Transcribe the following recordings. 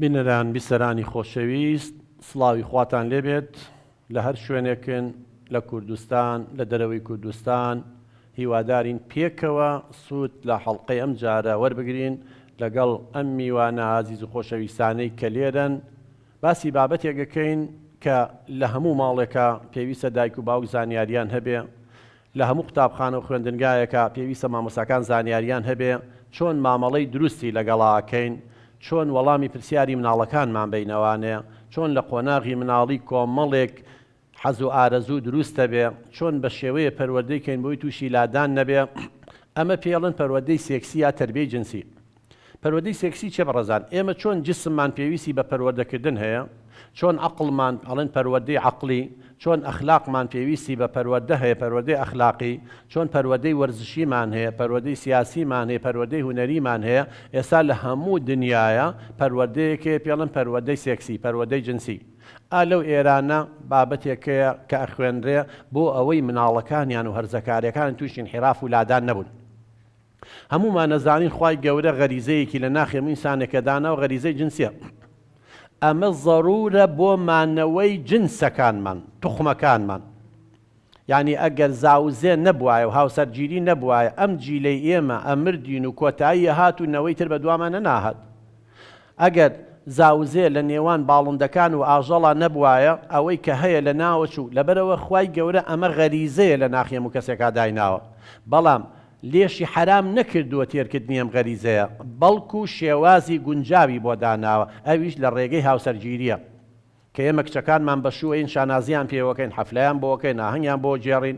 بینەران بیسەرانی خۆشەویست، سڵاوی خواتان لێبێت لە هەر شوێنێکن لە کوردستان لە دەرەوەی کوردستان هیوادارین پێکەوە سوود لە حەڵقەی ئەم جارە وەربگرین لەگەڵ ئەم میوانە عازیز و خۆشەویستانەی کە لێرەن باسی بابەتێکەکەین کە لە هەموو ماڵێکە پێویستە دایک و باوک زانیاریان هەبێ، لە هەموو قوتابخانە و خوێندنگایەکە پێویستە مامۆستاکان زانیاریان هەبێ چۆن مامەڵەی دروستی لەگەڵاکەین، چۆن وەڵامی پرسیاری مناڵەکانمان بینەوانەیە، چۆن لە قۆناغی مناڵی کۆمەڵێک حەز و ئارەزوو دروستە بێ، چۆن بە شێوەیە پەروەردەیکەین بۆی تووشی لادان نەبێ. ئەمە پێڵن پەروەردەی سێکسی یا تەربیەی جنسی. پەروەردەی سێکسی چێ بەڕێزان؟ ئێمە چۆن جسممان پێویستی بە پەروەردەکردن هەیە، چۆن عەقڵمان ئەڵێن پەروەردەی عەقڵی، چۆن ئەخلاقمان پێویستی بە پەروەردە هەیە، پەروەردەی ئەخلاقی، چۆن پەروەردەی وەرزشیمان هەیە، پەروەردەی سیاسیمان هەیە، پەروەردەی هونەریمان هەیە. ئێستا لە هەموو دنیایە پەروەردەیەکێ پێڵن پەروەردەی سێکسی، پەروەردەی جنسی. لەو ئێرانە بابەتێکەیە کە ئەخوێنرێ بۆ ئەوەی مناڵەکانیان و هەرزەکاریەکان تووشی انحراف و لادان نەبوون. هەمومان نەزانین خوای گەورە غەریزەیەکی لە ناخی هەموو ئینسانێکە داناوە، غەریزەی جنسیە. ئەمە ضەرورە بۆ مانەوەی جنسەکانمان، توخمەکانمان. یعنی ئەگەر زاوزێ نەبوایە و هاوسەرگیری نەبوایە ئەم جیلەی ئێمە ئەمردین و کۆتاییە هات و نەوەی تر بە دوامانە ناهات. ئەگەر زاوزێ لە نێوان باڵندەکان و ئاژەڵا نەبوایە ئەوەی کە هەیە لە ناوەچوو لەبەرەوە خوای گەورە ئەمە غەریزەیە لە ناخی هەموو کەسێکا دایناوە. بەڵام لێشی حرام نەکردووە تێرکردنی ئەم غەریزەیە، بەڵکو شێوازی گونجاوی بۆ داناوە، ئەویش لە ڕێگەی هاوسەرگیریە کە ئێمە کچەکانمان بەشوەین شانازیان پێوەکەین، حەفلەیان بۆکەین، ئاهەنگیان بۆ جێڕین،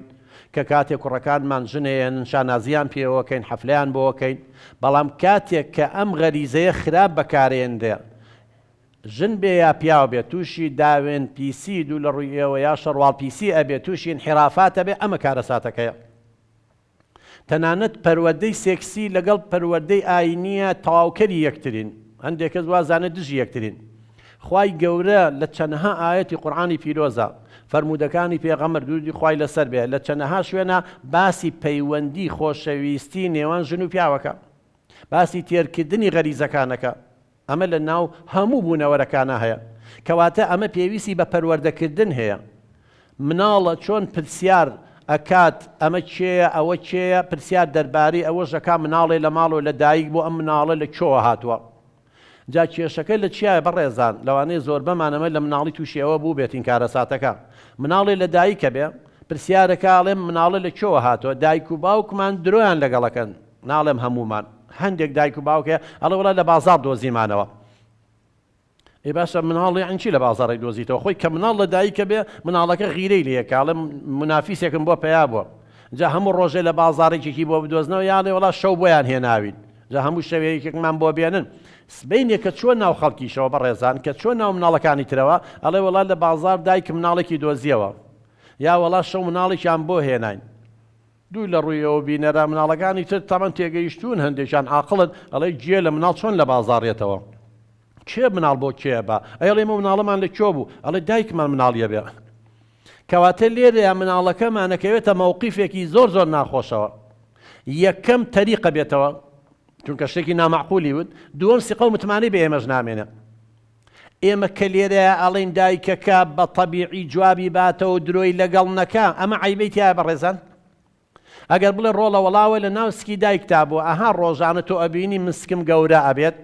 کە کاتێک کوڕەکانمان ژنێن شانازیان پێوەکەین، حەفلەیان بۆکەین. بەڵام کاتێک کە ئەم غەریزەیە خراپ بەکارێندێ، ژن بێ یا پیاو بێت تووشی داوێن پیسی دوو لە ڕوویەوە یا شەڕواڵ پیسی ئەبێت تووشی انحرافاتە بێ، ئەمە کارەساتەکەیە. تەنانەت پەروەردەی سێکسی لەگەڵ پەروەردەی ئاینیە تەواوکەری یەکترین، هەندێک کەس وازانە دژی یەکترین. خوای گەورە لە چەندەها ئاەتی قورئانی پیرۆزە فەرموودەکانی پێغەمبەر دوودی خوای لەسەر بێ لە چەندەها شوێنە باسی پەیوەندی خۆشەویستی نێوان ژن و پیاوەکە، باسی تێرکردنی غەریزەکانەکە. ئەمە لە ناو هەموو بوونەوەرەکانە هەیە، کەواتە ئەمە پێویستی بە پەروەردەکردن هەیە. مناڵە چۆن پرسیار ئەکات ئەمە چێیە ئەوە چێیە، پرسیار دەربارەی ئەوەش ئەکا مناڵێ لە ماڵەوە لە دایک بۆ ئەم مناڵە لە کۆوە هاتووە. جا کێشەکە لە چیایە بەڕێزان؟ لەوانەیە زۆر بەمانەمە لە مناڵی تووشیەوە بوو بێتین کارەساتەکە. مناڵێ لە دایکە بێ پرسیارەکە ئاڵێم مناڵە لە کۆوە هاتووە، دایک و باوکمان درۆیان لەگەڵەکەن، ناڵێم هەمومان، هەندێک دایک و باوکێ ئەڵێ وەڵا لە بازاڕ دۆزیمانەوە. ئێ باشە مناڵی ئەنچی لە بازاڕی دۆزیتەوە؟ خۆی کە مناڵ لە دایکە بێ مناڵەکە غیرەی لێکە، ئاڵێم منافیسێکم بۆ پیا بووە، جا هەموو ڕۆژێ لە بازاڕێکێکی بۆ بدۆزنەوە یاڵێ وەڵا شەو بۆیان هێناوین، جا هەموو شەوەیەکێکمان بۆ بێنن. سبەینێک کە چۆن ناو خەڵکیشەوە بەڕێزان کە چۆن ناو مناڵەکانی ترەوە ئەڵێ وەڵا لە بازاڕ دایک مناڵێکی دۆزیەوە، یا وەڵا شەو مناڵێکیان بۆ هێناین. دوو لە ڕوویەوە بینەرە مناڵەکانی تر تەمەن تێگەیشتوون هەندێکیان عاقڵن، ئەڵێ گوێ لە مناڵ چۆن لە بازاڕێتەوە، کێ مناڵ بۆ کێ بە؟ ئەڵێ ئێمە مناڵەمان لە کۆ بوو، ئەڵێ دایکمان مناڵیە بێ. کەواتە لێرەیە مناڵەکەمانەکەوێتە مەوقیفێکی زۆر زۆر ناخۆشەوە. یەکەم تەریقە بێتەوە چونکە شتێکی نامەعقولی وت، دووەم سیقە و متمانەی بە ئێمەش نامێنێ. ئێمە کە لێرەیە ئەڵێن دایکەکە بە تەبیعی جوابی باتەوە درۆی لەگەڵ نەکا، ئەمە عەیبەی تایە بەڕێزان؟ ئەگەر بڵێ ڕۆڵە وەڵاوە لە ناو سکی دایکتا بوو، ئەها ڕۆژانە تۆ ئەبینی مسکم گەورە ئەبێت،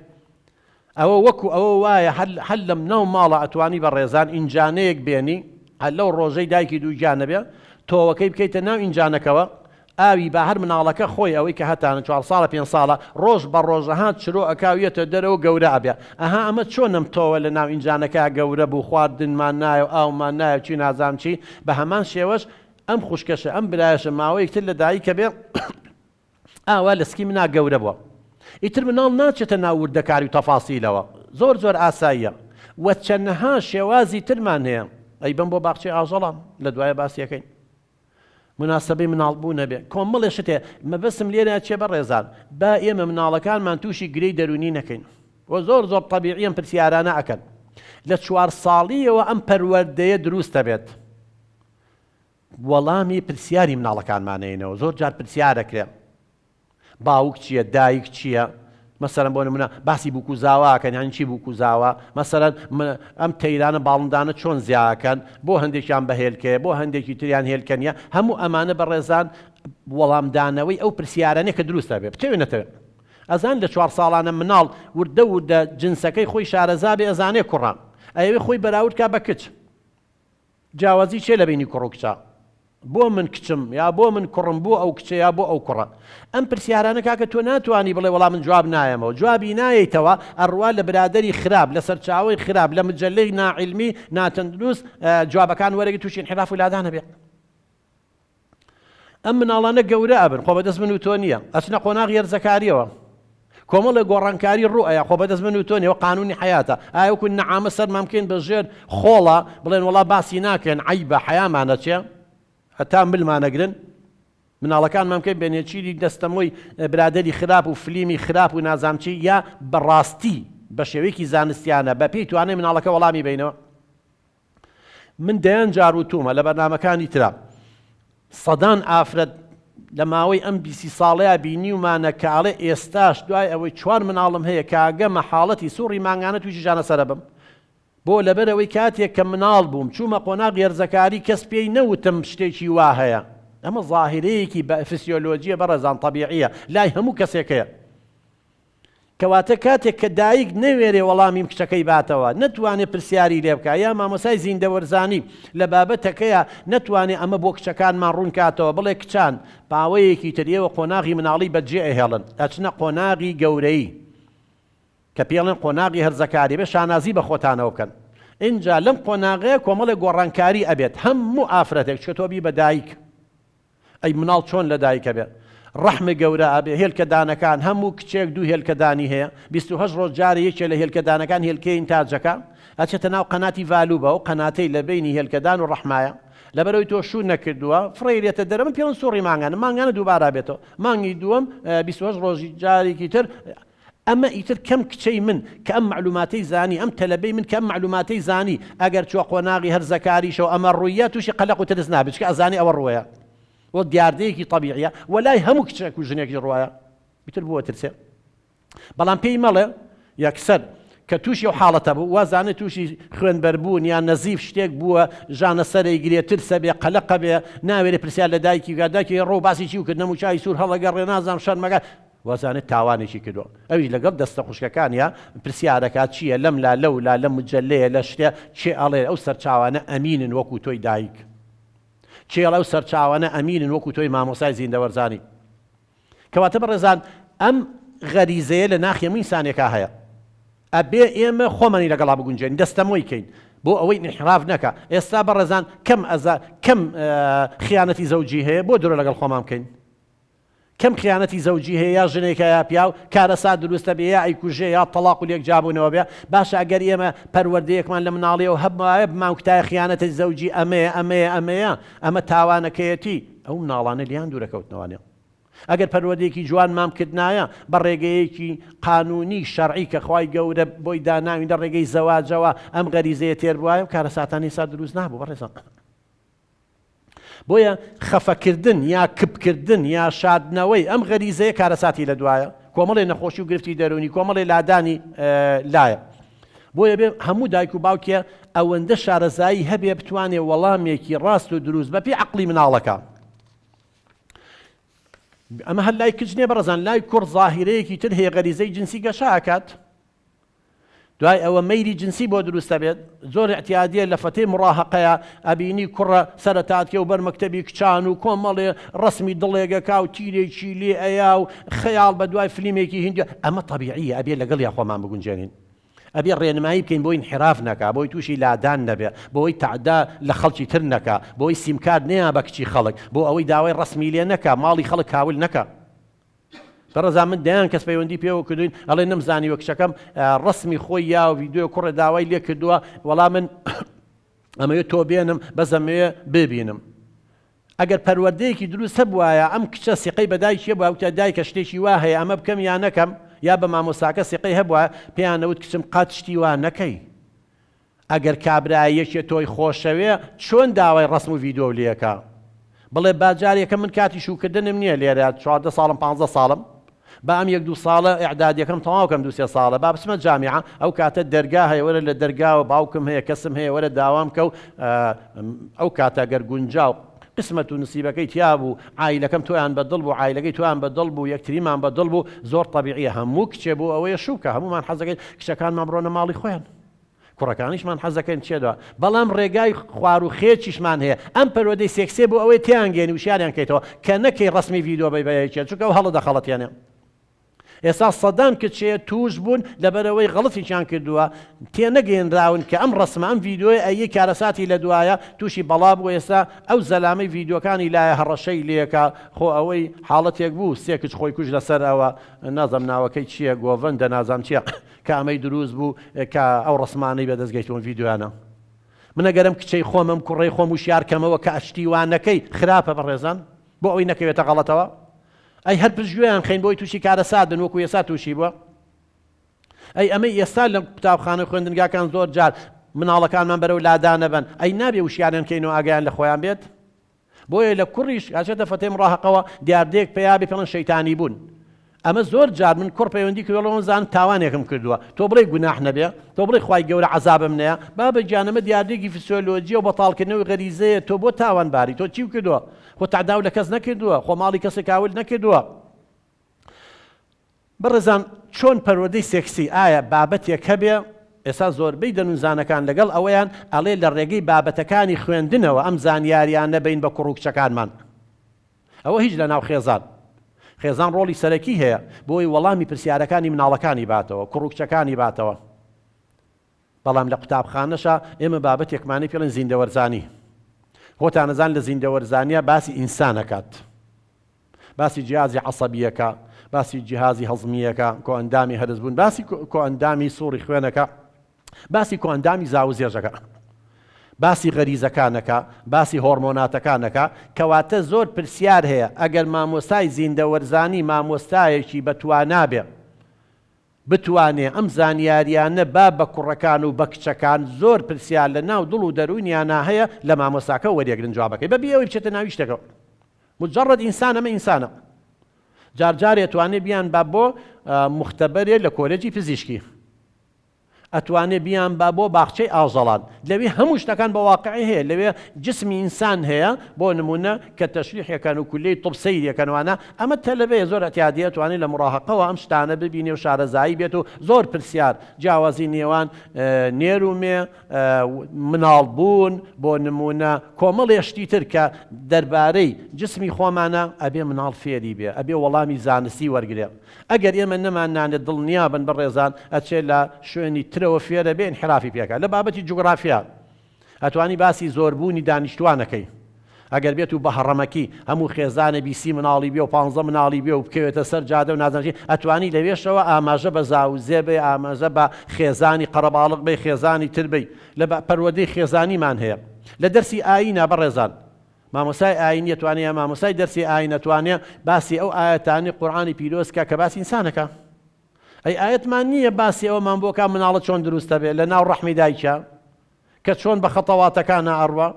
ئەوە وەکو ئەوە وایە هەر لەم ناو ماڵە ئەتوانی بەڕێزان ئینجانەیەک بێنی، هەر لەو ڕۆژەی دایکی دووجانە بێ تۆوەکەی بکەیتە ناو ئینجانەکەوە، ئاوی بە هەر مناڵەکە خۆی ئەوەی کە هەتانە 4 ساڵە 5 ساڵە ڕۆژ بە ڕۆژەهات چرۆ ئەکاویەتە دەرەوە گەورە ئەبێ. ئەها ئەمە چۆنم تۆوە لە ناو ئینجانەکە گەورە بوو، خواردنمان نایە، ئاومان نایە، چی نازام چی. بە هەمان شێوەش ئەم خوشکەشە ئەم برایەشە ماوەیەکتر لە دایکە بێ ئاوا لەسکی منا گەورە بووە. ئیتر مناڵ ناچێتە ناو وردەکاری و تەفاسیلەوە، زۆر زۆر ئاساییە. وە چەندەها شێوازی ترمان هەیە، ئەی بم بۆ باخچەی ئاژەڵە لە دوایە باسیەکەین. مناسبەی مناڵبوو نەبێ کۆمەڵێ شتێ مەبەسم لێرە چێ بەڕێزان، با ئێمە مناڵەکانمان تووشی گرەی دەرونی نەکەین و زۆر زۆر تەبیعیەن پرسیارانە ئەکەن. لە 4 ساڵیەوە ئەم پەروەردەیە دروستە بێت، وەڵامی پرسیاری مناڵەکانمانەینەوە. زۆر جار پرسیارەکرێ باوک چییە، دایک چییە، مەسەلەن بۆ نمونە باسی بووکو زاواکەن یان چی بووکو زاوا مەسەلەن ئەم تەیرانە باڵندانە چۆن زیاکەن بۆ هەندێکیان بەهێلکەیە بۆ هەندێکی تریان هێلکەنیە هەموو ئەمانە بەڕێزان وەڵامدانەوەی ئەو پرسیارانەیە کە دروستە بێ بتەوێت نەتەوێت ئەزان لە 4 ساڵانە مناڵ وردە وردە جنسەکەی خۆی شارەزا بێ ئەزانێ کوڕان ئەوێ خۆی بەراورد کا بە کچ جیاوازی چێ لە بینی کوڕ و کچە بۆ من کچم یا بۆ من کوڕم بۆ ئەو کچە یا بۆ ئەو کوڕە ئەم پرسیارانە کاکە تۆ ناتوانی بڵێ وەڵام من جواب نایەمەوە جوابی نایەیتەوە ئەڕوا لە برادەری خراپ لە سەرچاوەی خراپ لە مجلەی ناعیلمی ناتەندروست جوابەکان وەرەگی تووشی انحراف و لادانە بێ ئەم مناڵانە گەورە ئەبن خۆ بەدەست من و تۆ نییە ئەچنە قۆناغی هەرزەکاریەوە کۆمەڵە گۆڕانکاری ڕوئەیە خۆ بەدەست من و تۆ نیەوە قانونی حیاتە ئایا وەکو نەعامە سەرمان بکەین بەژێر خۆڵە بڵێن وەڵا باسی ناکەن عیبە حەیامانە چێ هەتا ملمانەگرن مناڵەکانمان بکەین بێنێچیری دەستەمۆی برادەری خراپ و فلیمی خراپ و نازانچی یا بەڕاستی بە شێوەیەکی زانستیانە بە پێی توانێ مناڵەکە وەڵامی بینەوە من دەیان جار و تومە لە بەرنامەکانی ترا سەدان ئافرەت لە ماوەی ئەم 20 ساڵەیە بینیومانە کاڵێ ئێستاش دوای ئەوەی 4 مناڵم هەیە کاگەمە حاڵەتی سوڕی مانگانە تویشی ژانە سەرە بم بۆ لەبەرەوەی کاتێک کە مناڵ بووم چوومە قۆناغ هەرزەکاری کەس پێی نەوتم شتێکی وا هەیە ئەمە ظاهرەیەکی بە فسیۆلۆجیە بەڕێزان طەبیعیە لای هەموو کەسێکەیە کەواتە کاتێک کە دایک نەوێرێ وەڵامی کچەکەی باتەوە نەتوانێت پرسیاری لێ بکە یا مامۆسای زیندەوەرزانی لە بابەتەکەیە نەتوانێت ئەمە بۆ کچەکانمان ڕوون کاتەوە بڵێ کچان پاوەیەکی تریەوە قۆناغی مناڵی بەجێ ئەهێڵن ئەچنە قۆناغی گەورەی کە پێڵێن قۆناغی هەرزەکاری بێ شانازی بە خۆتانەوە بکەن اینجا لەم قۆناغەیە کۆمەڵێک گۆڕانکاری ئەبێت هەموو ئافرەتێک چکە تۆ بی بە دایک ئەی مناڵ چۆن لە دایکە بێت ڕەحمە گەورە ئەبێ هێلکەدانەکان هەموو کچێک 2 هێلکەدانی هەیە 28 ڕۆژ جارە یەکێ لە هێلکەدانەکان هێلکەی ئینتاجەکە ئەچێتە ناو قەناتی ڤالوبە و قەناتەی لە بینی هێلکەدان و ڕەحمایە لەبەرەوەی تۆ شوو نەکردووە فڕێرێتە دەرە من پێڵم سوڕی مانگانە دووبارە بێتەوە مانگی دووەم 28 ڕۆژی جارێکی تر ئەمە ئیتر کەم کچەی من کە ئەم معلوماتەی زانی ئەم تەلەبەی من کە ئەم معلوماتەی زانی ئەگەر چوە قۆناغی هەرزەکاریشەوە ئەمە ڕوویە تووشی قەلەق و ترس نابێت چکە ئەزانی ئەوە ڕوویە وە دیاردەیەکی طەبیعیە وەلای هەموو کچێک و ژنێکی ڕوایە بیتر بووە ترسێ بەڵام پێی مەڵێ یەکسەر کە تووشی و حاڵەتە بوو وازانێت تووشی خوێنبەربوون یان نەزیف شتێک بووە ژانە سەرەی گرێت ترسە بێ قەلەقە بێ ناوێرە پرسیار لە دایکی دایکی ڕۆ باسی چی و کردنە و چای سوور هەڵەگەڕێ نازانم شەرمەگە وازانێت تاوانێکی کردووە ئەویش لەگەڵ دەستە خوشکەکانە پرسیارەکات چییە لەم لا لەو لا لە مجلەیە لە شتێ چێ ئەڵێ ئەو سەرچاوانە ئەمینن وەکو تۆی دایک چێڵە و سەرچاوانە ئەمینن وەکو تۆی مامۆسای زیندەوەرزانی کەواتە بەڕێزان ئەم غەریزەیە لە ناخی هەموو ئینسانێکا هەیە ئەبێ ئێمە خۆمانی لەگەڵا بگونجێن دەستەمۆی کەین بۆ ئەوەی انحراف نەکە ئێستا بەڕێزان کەم خیانەتی زەوجی هەیە بۆ دوورە لەگەڵ خۆمان بکەین کەم خیانەتی زەوجی هەیە یا ژنێکە یا پیا و کارەسات دروستە بێ یا ئەیکوژێ یا تەلاق و لێک جابوونەوە بێ باشە ئەگەر ئێمە پەروەردەیەکمان لە مناڵیەوە هەبمایە بمانکتای خیانەتی زەوجی ئەمەیە ئەمە تاوانەکەیەتی ئەو مناڵانە لیان دوورەکەوتنەوانێ ئەگەر پەروەردەیەکی جوان مامکردنایە بە ڕێگەیەکی قانونی شەرعی کە خوای گەورە بۆی داناوی لە ڕێگەی زەواجەوە ئەم غەریزەیە تێر بووایە و کارەساتانی سا دروست نابوو بەڕێزان بۆیە خەفەکردن یا کپکردن یا شادنەوەی ئەم غەریزەیە کارەساتی لە دوایە کۆمەڵی نەخۆشی و گرفتی دەرونی کۆمەڵی لادانی لایە بۆیە بێ هەموو دایک و باوکێ ئەوەندە شارەزایی هەبێ بتوانێ وەڵامێکی ڕاست و دروست بە پێی عەقڵی مناڵەکە ئەمە هەر لای کچ نییە بەڕێزان لای کوڕ زاهیرەیەکی تر هەیە غەریزەی جنسی گەشاکات دوای ئەوە مەیلی جنسی بۆ دروستە بێت زۆر احتیادیە لە فەتەی مڕاهەقەیە ئەبینی کوڕە سەرەتاتکە و بەرمەکتەبی کچان و کۆمەڵێ ڕسمی دڵێگەکا و تیرێکی لێ ئەیا و خەیاڵ بە دوای فلیمێکی هیندی ئەمە طەبیعیە ئەبێ لەگەڵ یا خۆمان بگونجێنین ئەبێ ڕێنمایی بکەین بۆی انحراف نەکا بۆی تووشی لادان نەبێ بۆی تعدا لە خەڵکی تر نەکا بۆی سیمکارد نەیە بە کچی خەڵک بۆ ئەوەی داوای ڕسمی لێ نەکا ماڵی خەڵک کاول نەکا بەڕێزان من دەیان کەس پەیوەندی پێوە کردوین ئەڵێ نەمزانی وە کچەکەم ڕسمی خۆی یا و ڤیدیۆ کوڕە داوای لێ کردووە وەڵام من ئەمەوێت تۆ بێنم بەس ئەمەوێ ببینم ئەگەر پەروەردەیەکی دروست هەبوایە ئەم کچە سیقەی بە دایکیە بووە وتە دایکە شتێکی وا هەیە ئەمە بکەم یا نەکەم یا بە مامۆساکە سیقەی هەبووە پێیانەوت کچم قەت شتی وا نەکەی ئەگەر کابرایەکێ تۆی خۆشەوێ چۆن داوای ڕسم و ڤیدیۆ لێکە بڵێ باجارێکە من کاتی شوکردنم نییە لێرە 14 ساڵم 15 ساڵم بام 1-2 ساڵە ئیعدادیەکەم تەواوکەم 2-3 ساڵە با بچمە جامیعە ئەو کاتە دەرگا هەیە وەرە لە دەرگاوە باوکم هەیە کەسم هەیە وەرە داوام کە و ئەو کاتە گەر گونجاو قسمەت و نسیبەکەی تیا بوو عایلەکەم تۆیان بەدڵ بوو عایلەکەی تۆیان بەدڵ بوو یەکتریمان بەدڵ بوو زۆر طەبیعیە هەموو کچێ بوو ئەوەیە شوکە هەمومان حەزەکەین کچەکانمان بڕۆنە ماڵی خۆیان کوڕەکانیشمان حەزەکەن چێدەوە بەڵام ڕێگای خوار و خێچیشمان هەیە ئەم پەرۆدەی سێکسێ بوو ئەوەی تیانگەێنی وشیاریان کەیتەوە کە نەکەی ڕسمی ڤیدیۆ بەیبەیەکێت چونکە ئەو هەڵە دەخەڵەتیانێ ئێستا سەدان کچێ توش بوون لەبەرەوەی غەڵەتیشیان کردووە تێنەگەێنراون کە ئەم ڕسمە ئەم ڤیدیۆی ئەیە کارەساتی لە دوایە تووشی بەڵا بوو ئێستا ئەو زەلامەی ڤیدیۆکانی لایە هەڕەشەی لێکە خۆ ئەوەی حاڵەتێک بوو سێ کچ خۆی کوژ لەسەر ئەوە نازەم ناوەکەی چییە گۆڤەندە نازام چییە کە ئەمەی دروست بوو کە ئەو ڕسمانەی بەدەستگەیتەوە ڤیدیۆیانە منە گەرم کچەی خۆمم کوڕەی خۆم وشیارکەمەوە کە ئەشتیوانەکەی خراپە بەڕێزان بۆ ئەوەی نەکەوێتە غەڵەتەوە ئەی هەر پشتگوێیان خەین بۆی تووشی کارەساتن وەکو ئێستا تووشی بووە ئەی ئەمەی ئێستا لە قوتابخانە خوێندنگاکان زۆر جار مناڵەکانمان بەرەو لادانە بن ئەی نابێ وشیاریان کەینەوە ئاگایان لە خۆیان بێت بۆیە لە کوڕیش ئاچێتە فەتەی مڕاهەقەوە دیاردەیەک پێیابێ پێڵەن شەیتانی بوون ئەمە زۆر جار من کوڕ پەیوەندی کردووە زان تاوانێکم کردووە تۆ بڵێ گوناح نەبێ تۆ بڵێ خوای گەورە عەزابم نەیە بابە گیان ئەمە دیاردەیەکی فسیۆلۆجیە و بەتاڵکردنەوەی غەریزەیە تۆ بۆ تاوانباری تۆ چی کردووە خۆ تعداو لە کەس نەکردووە خۆ ماڵی کەسێک هاول نەکردووە بەڕێزان چۆن پەرۆدەی سێکسی ئایا بابەتێک هەبێ ئێستا زۆربەی دەنووزانەکان لەگەڵ ئەوەیان ئەڵێ لە ڕێگەی بابەتەکانی خوێندنەوە ئەم زانیاریان نەبین بە کوڕ و کچەکانمان ئەوە هیچ لە ناو خێزان ڕۆڵی سەرەکی هەیە بۆی وەڵامی پرسیارەکانی مناڵەکانی باتەوە کوڕ و کچەکانی باتەوە بەڵام لە قوتابخانەشە ئێمە بابەتێکمانی پێڵێن زیندەوەرزانی خۆتان نەزان لە زیندەوەرزانیە باسی ئینسانەکات باسی جیهازی عەسەبیەکە باسی جیهازی هەڵزمیەکە کۆئەندامی هەرزبوون باسی کۆئەندامی سووڕی خوێنەکە باسی کۆئەندامی زاوزێژەکە باسی غەریزەکانەکە باسی هۆرمۆناتەکانەکە کەواتە زۆر پرسیار هەیە ئەگەر مامۆستای زیندەوەرزانی مامۆستایەکی بەتوانابێ بتوانێ ئەم زانیاریانە با بە کوڕەکان و بە کچەکان زۆر پرسیار لە ناو دڵ و دەروونیانە هەیە لە مامۆستاکە وەریەگرن جوابەکەی بەبێ ئەوەی بچێتە ناوی شتێکەوە مجرد ئینسان ئەمە ئینسانە جار ئەتوانێ بیان با بۆ مختبەرێ لە کۆلێجی پزیشکی ئەتوانێ بیان با بۆ باخچەی ئاژەڵان لەوێ هەموو شتەکان بە واقعی هەیە لەوێ جسمی ئینسان هەیە بۆ نمونە کە تەشریحەکان و کولەی تۆپ سەیرەکەنوانە ئەمە تەلەبێ زۆر ئەتیادیە توانێت لە مڕاهەقەوە ئەم شتانە ببینێ و شارەزایی بێت و زۆر پرسیار جیاوازی نێوان نێرومێ مناڵبوون بۆ نمونە کۆمەڵێشتی تر کە دەربارەی جسمی خۆمانە ئەبێ مناڵ فێری بێ ئەبێ وەڵامی زانستی وەرگێ ئەگەر ئێمە نەمانانێت دڵنیابن بەڕێزان ئەچێت لە شوێنی ترەوە فێرە بێ انحرافی پێکات لە بابەتی جوگرافیا ئەتوانی باسی زۆربوونی دانیشتوانەکەی ئەگەر بێت و بە هەڕەمەکی هەموو خێزانە بیسی مناڵی بێ و 15 مناڵی بێ و بکەوێتە سەر جادە و نازانشی ئەتوانی لەوێشەوە ئاماژە بە زاوزێ بێ ئاماژە بە خێزانی قەرەباڵغ بێ خێزانی تر بێ لە پەروەردەی خێزانیمان هەیە لە دەرسی ئاینە بەڕێزان مامۆسای ئاینی ئەتوانێ مامۆسای دەرسی ئاین ئەتوانێ باسی ئەو ئاەتانی قورئانی پیرۆزکە کە باسی ئینسانەکە ئەی ئاەتمان نییە باسی ئەومان بۆکە مناڵە چۆن دروستە بێت لە ناو ڕەحمی دایکە کە چۆن بە خەتەواتەکانە ئەڕوە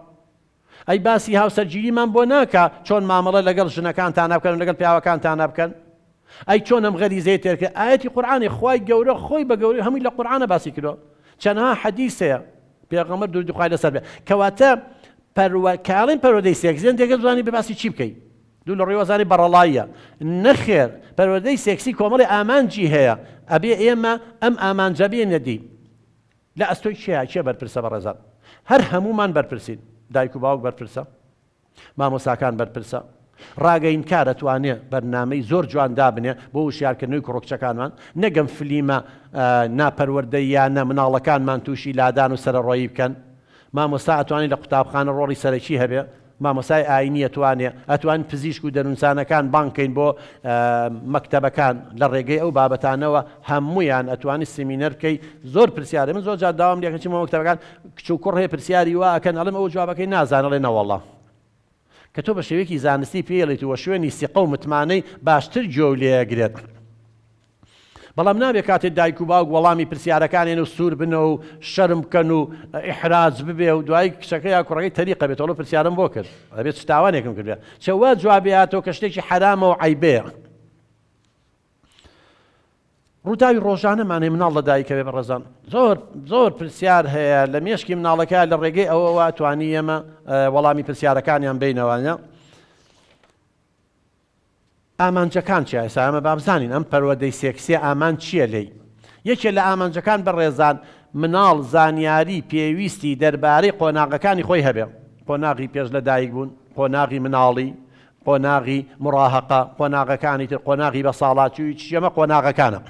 ئەی باسی هاوسەرگیریمان بۆ ناکە چۆن مامەڵە لەگەڵ ژنەکانتان نابکەن و لەگەڵ پیاوەکانتان نابکەن ئەی چۆن ئەم غەریزەی تێرکرد ئاەتی قورئانی خوای گەورە خۆی بە گەورەی هەمووی لە قورئانە باسی کردووە چەندها حەدیث هەیە پێغەمبەر درود و خوای لەسەر بێ کەواتە کاڵین پەروەردەی سێکسیان دێگە زانی بە باسی چی بکەیت دوو لە ڕێوەزانی بەڕەڵاییە نەخێر پەروەردەی سێکسی کۆمەڵی ئامانجی هەیە ئەبێ ئێمە ئەم ئامانجە بێنەدی لە ئەستۆی چێ بەرپرسە بەڕێزان هەر هەمومان بەرپرسین دایک و باوک بەرپرسە مامۆساکان بەرپرسە ڕاگەین کار ئەتوانێ بەرنامەی زۆر جوان دابنێ بۆ وشیارکردنەوەی کوڕکچەکانمان نەگەم فلیمە ناپەروەردەیانە مناڵەکانمان تووشی لادان و سەرڕۆیی بکەن مامۆستا ئەتوانێت لە قوتابخانە ڕۆڵی سەرەکی هەبێ مامۆسای ئاینی ئەتوان پزیشک و دەنووسانەکان بانکەین بۆ مەکتەبەکان لە ڕێگەی ئەو بابەتانەوە هەموویان ئەتوانی سیمینەر بکەی زۆر پرسیارە من زۆر جار داوام لێکەن چی مەکتەبەکان کچ و کوڕ هەیە پرسیاری وا ئەکەن ئەڵێم ئەو جوابەکەی نازانەڵێ نەوەڵڵا کە تۆ بە شێوەیەکی زانستی پێڵیت و شوێنی سیقە و متمانەی باشتر گوێ لێگرێت بەڵام نابێت کاتێک دایک و باوک وەڵامی پرسیارەکانێن و سوور بنە و شەرم بکەن و ئیحراج ببێ و دوای کچەکە یا کوڕەکەی تەریقە بێت ئەوڵە پرسیارم بۆ کرد ئەبێت شتاوانێکم کردێت چەوا جوابێتەوە کە شتێکی حرامە و عیبەیە ڕووداوی ڕۆژانەمانێ مناڵ لە دایکەوێ بەڕێزان زۆر پرسیار هەیە لە مێشکی مناڵەکە لە ڕێگەی ئەوەوە توانی ئێمە وەڵامی پرسیارەکانیان بینەوەنە ئامانجەکان چی ئێستا ئەمە بابزانین ئەم پەروەردەی سێکسیە ئامان چییە لێی یەکێک لە ئامانجەکان بەڕێزان مناڵ زانیاری پێویستی دەربارەی قۆناغەکانی خۆی هەبێ قۆناغی پێش لە دایک بوون قۆناغی مناڵی قۆناغی مڕاهەقە قۆناغەکانی تر قۆناغی بە ساڵاتی چیەمە قۆناغەکانە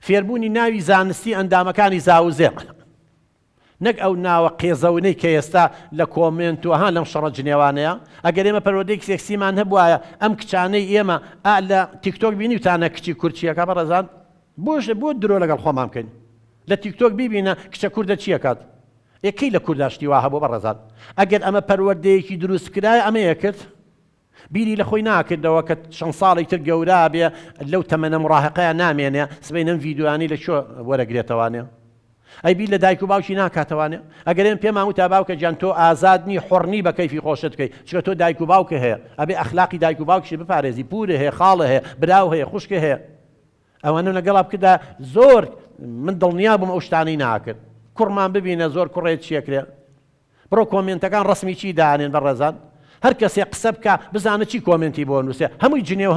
فێربوونی ناوی زانستی ئەندامەکانی زاوزێق نەک ئەو ناوە قێزەونەی کە ئێستا لە کۆمنت و هەان لەم شەڕە جنێوانەیە ئەگەر ئێمە پەروەردەی سێکسیمان هەبوایە ئەم کچانەی ئێمە لە تیکتۆک بینی وتانە کچی کورچیەکە بەڕێزان بۆ درۆ لەگەڵ خۆمان بکەین لە تیکتۆک بیبینە کچە کووردە چیەکات یەکەی لە کوورداشتی وا هەبوو بەڕێزان ئەگەر ئەمە پەروەردەیەکی دروست کرایە ئەمە یەکرد بیری لە خۆی ناکردەوە کە چەند ساڵی تر گەورا بێ لەو تەمەنە مڕاهقەیە نامێنێ سبەی ئەم ڤیدیۆیانەی لە شۆ وەرەگرێتەوانێ ئەی بیر لە دایک و باوکی ناکاتەوانێ ئەگەر ئێمە پێمان وتە باوکە گیان تۆ ئازادنی حڕنی بە کەیفی خۆشت بکەیت چکە تۆ دایک و باوکە هەیە ئەبێ ئەخلاقی دایک و باوکشی بپارێزی پورە هەیە خاڵە هەیە براو هەیە خوشکە هەیە ئەوانە لەگەڵا بکردا زۆر من دڵنیا بووم ئەو شتانەی ناکرد کوڕمان ببینە زۆر کوڕێت چیەکرێ بڕۆ کۆمنتەکان ڕسمی چی دانێن بەڕێزان هەر کەسێ قسە بکە بزانە چی کۆمنتی بۆ نووسێ هەمووی جنێ و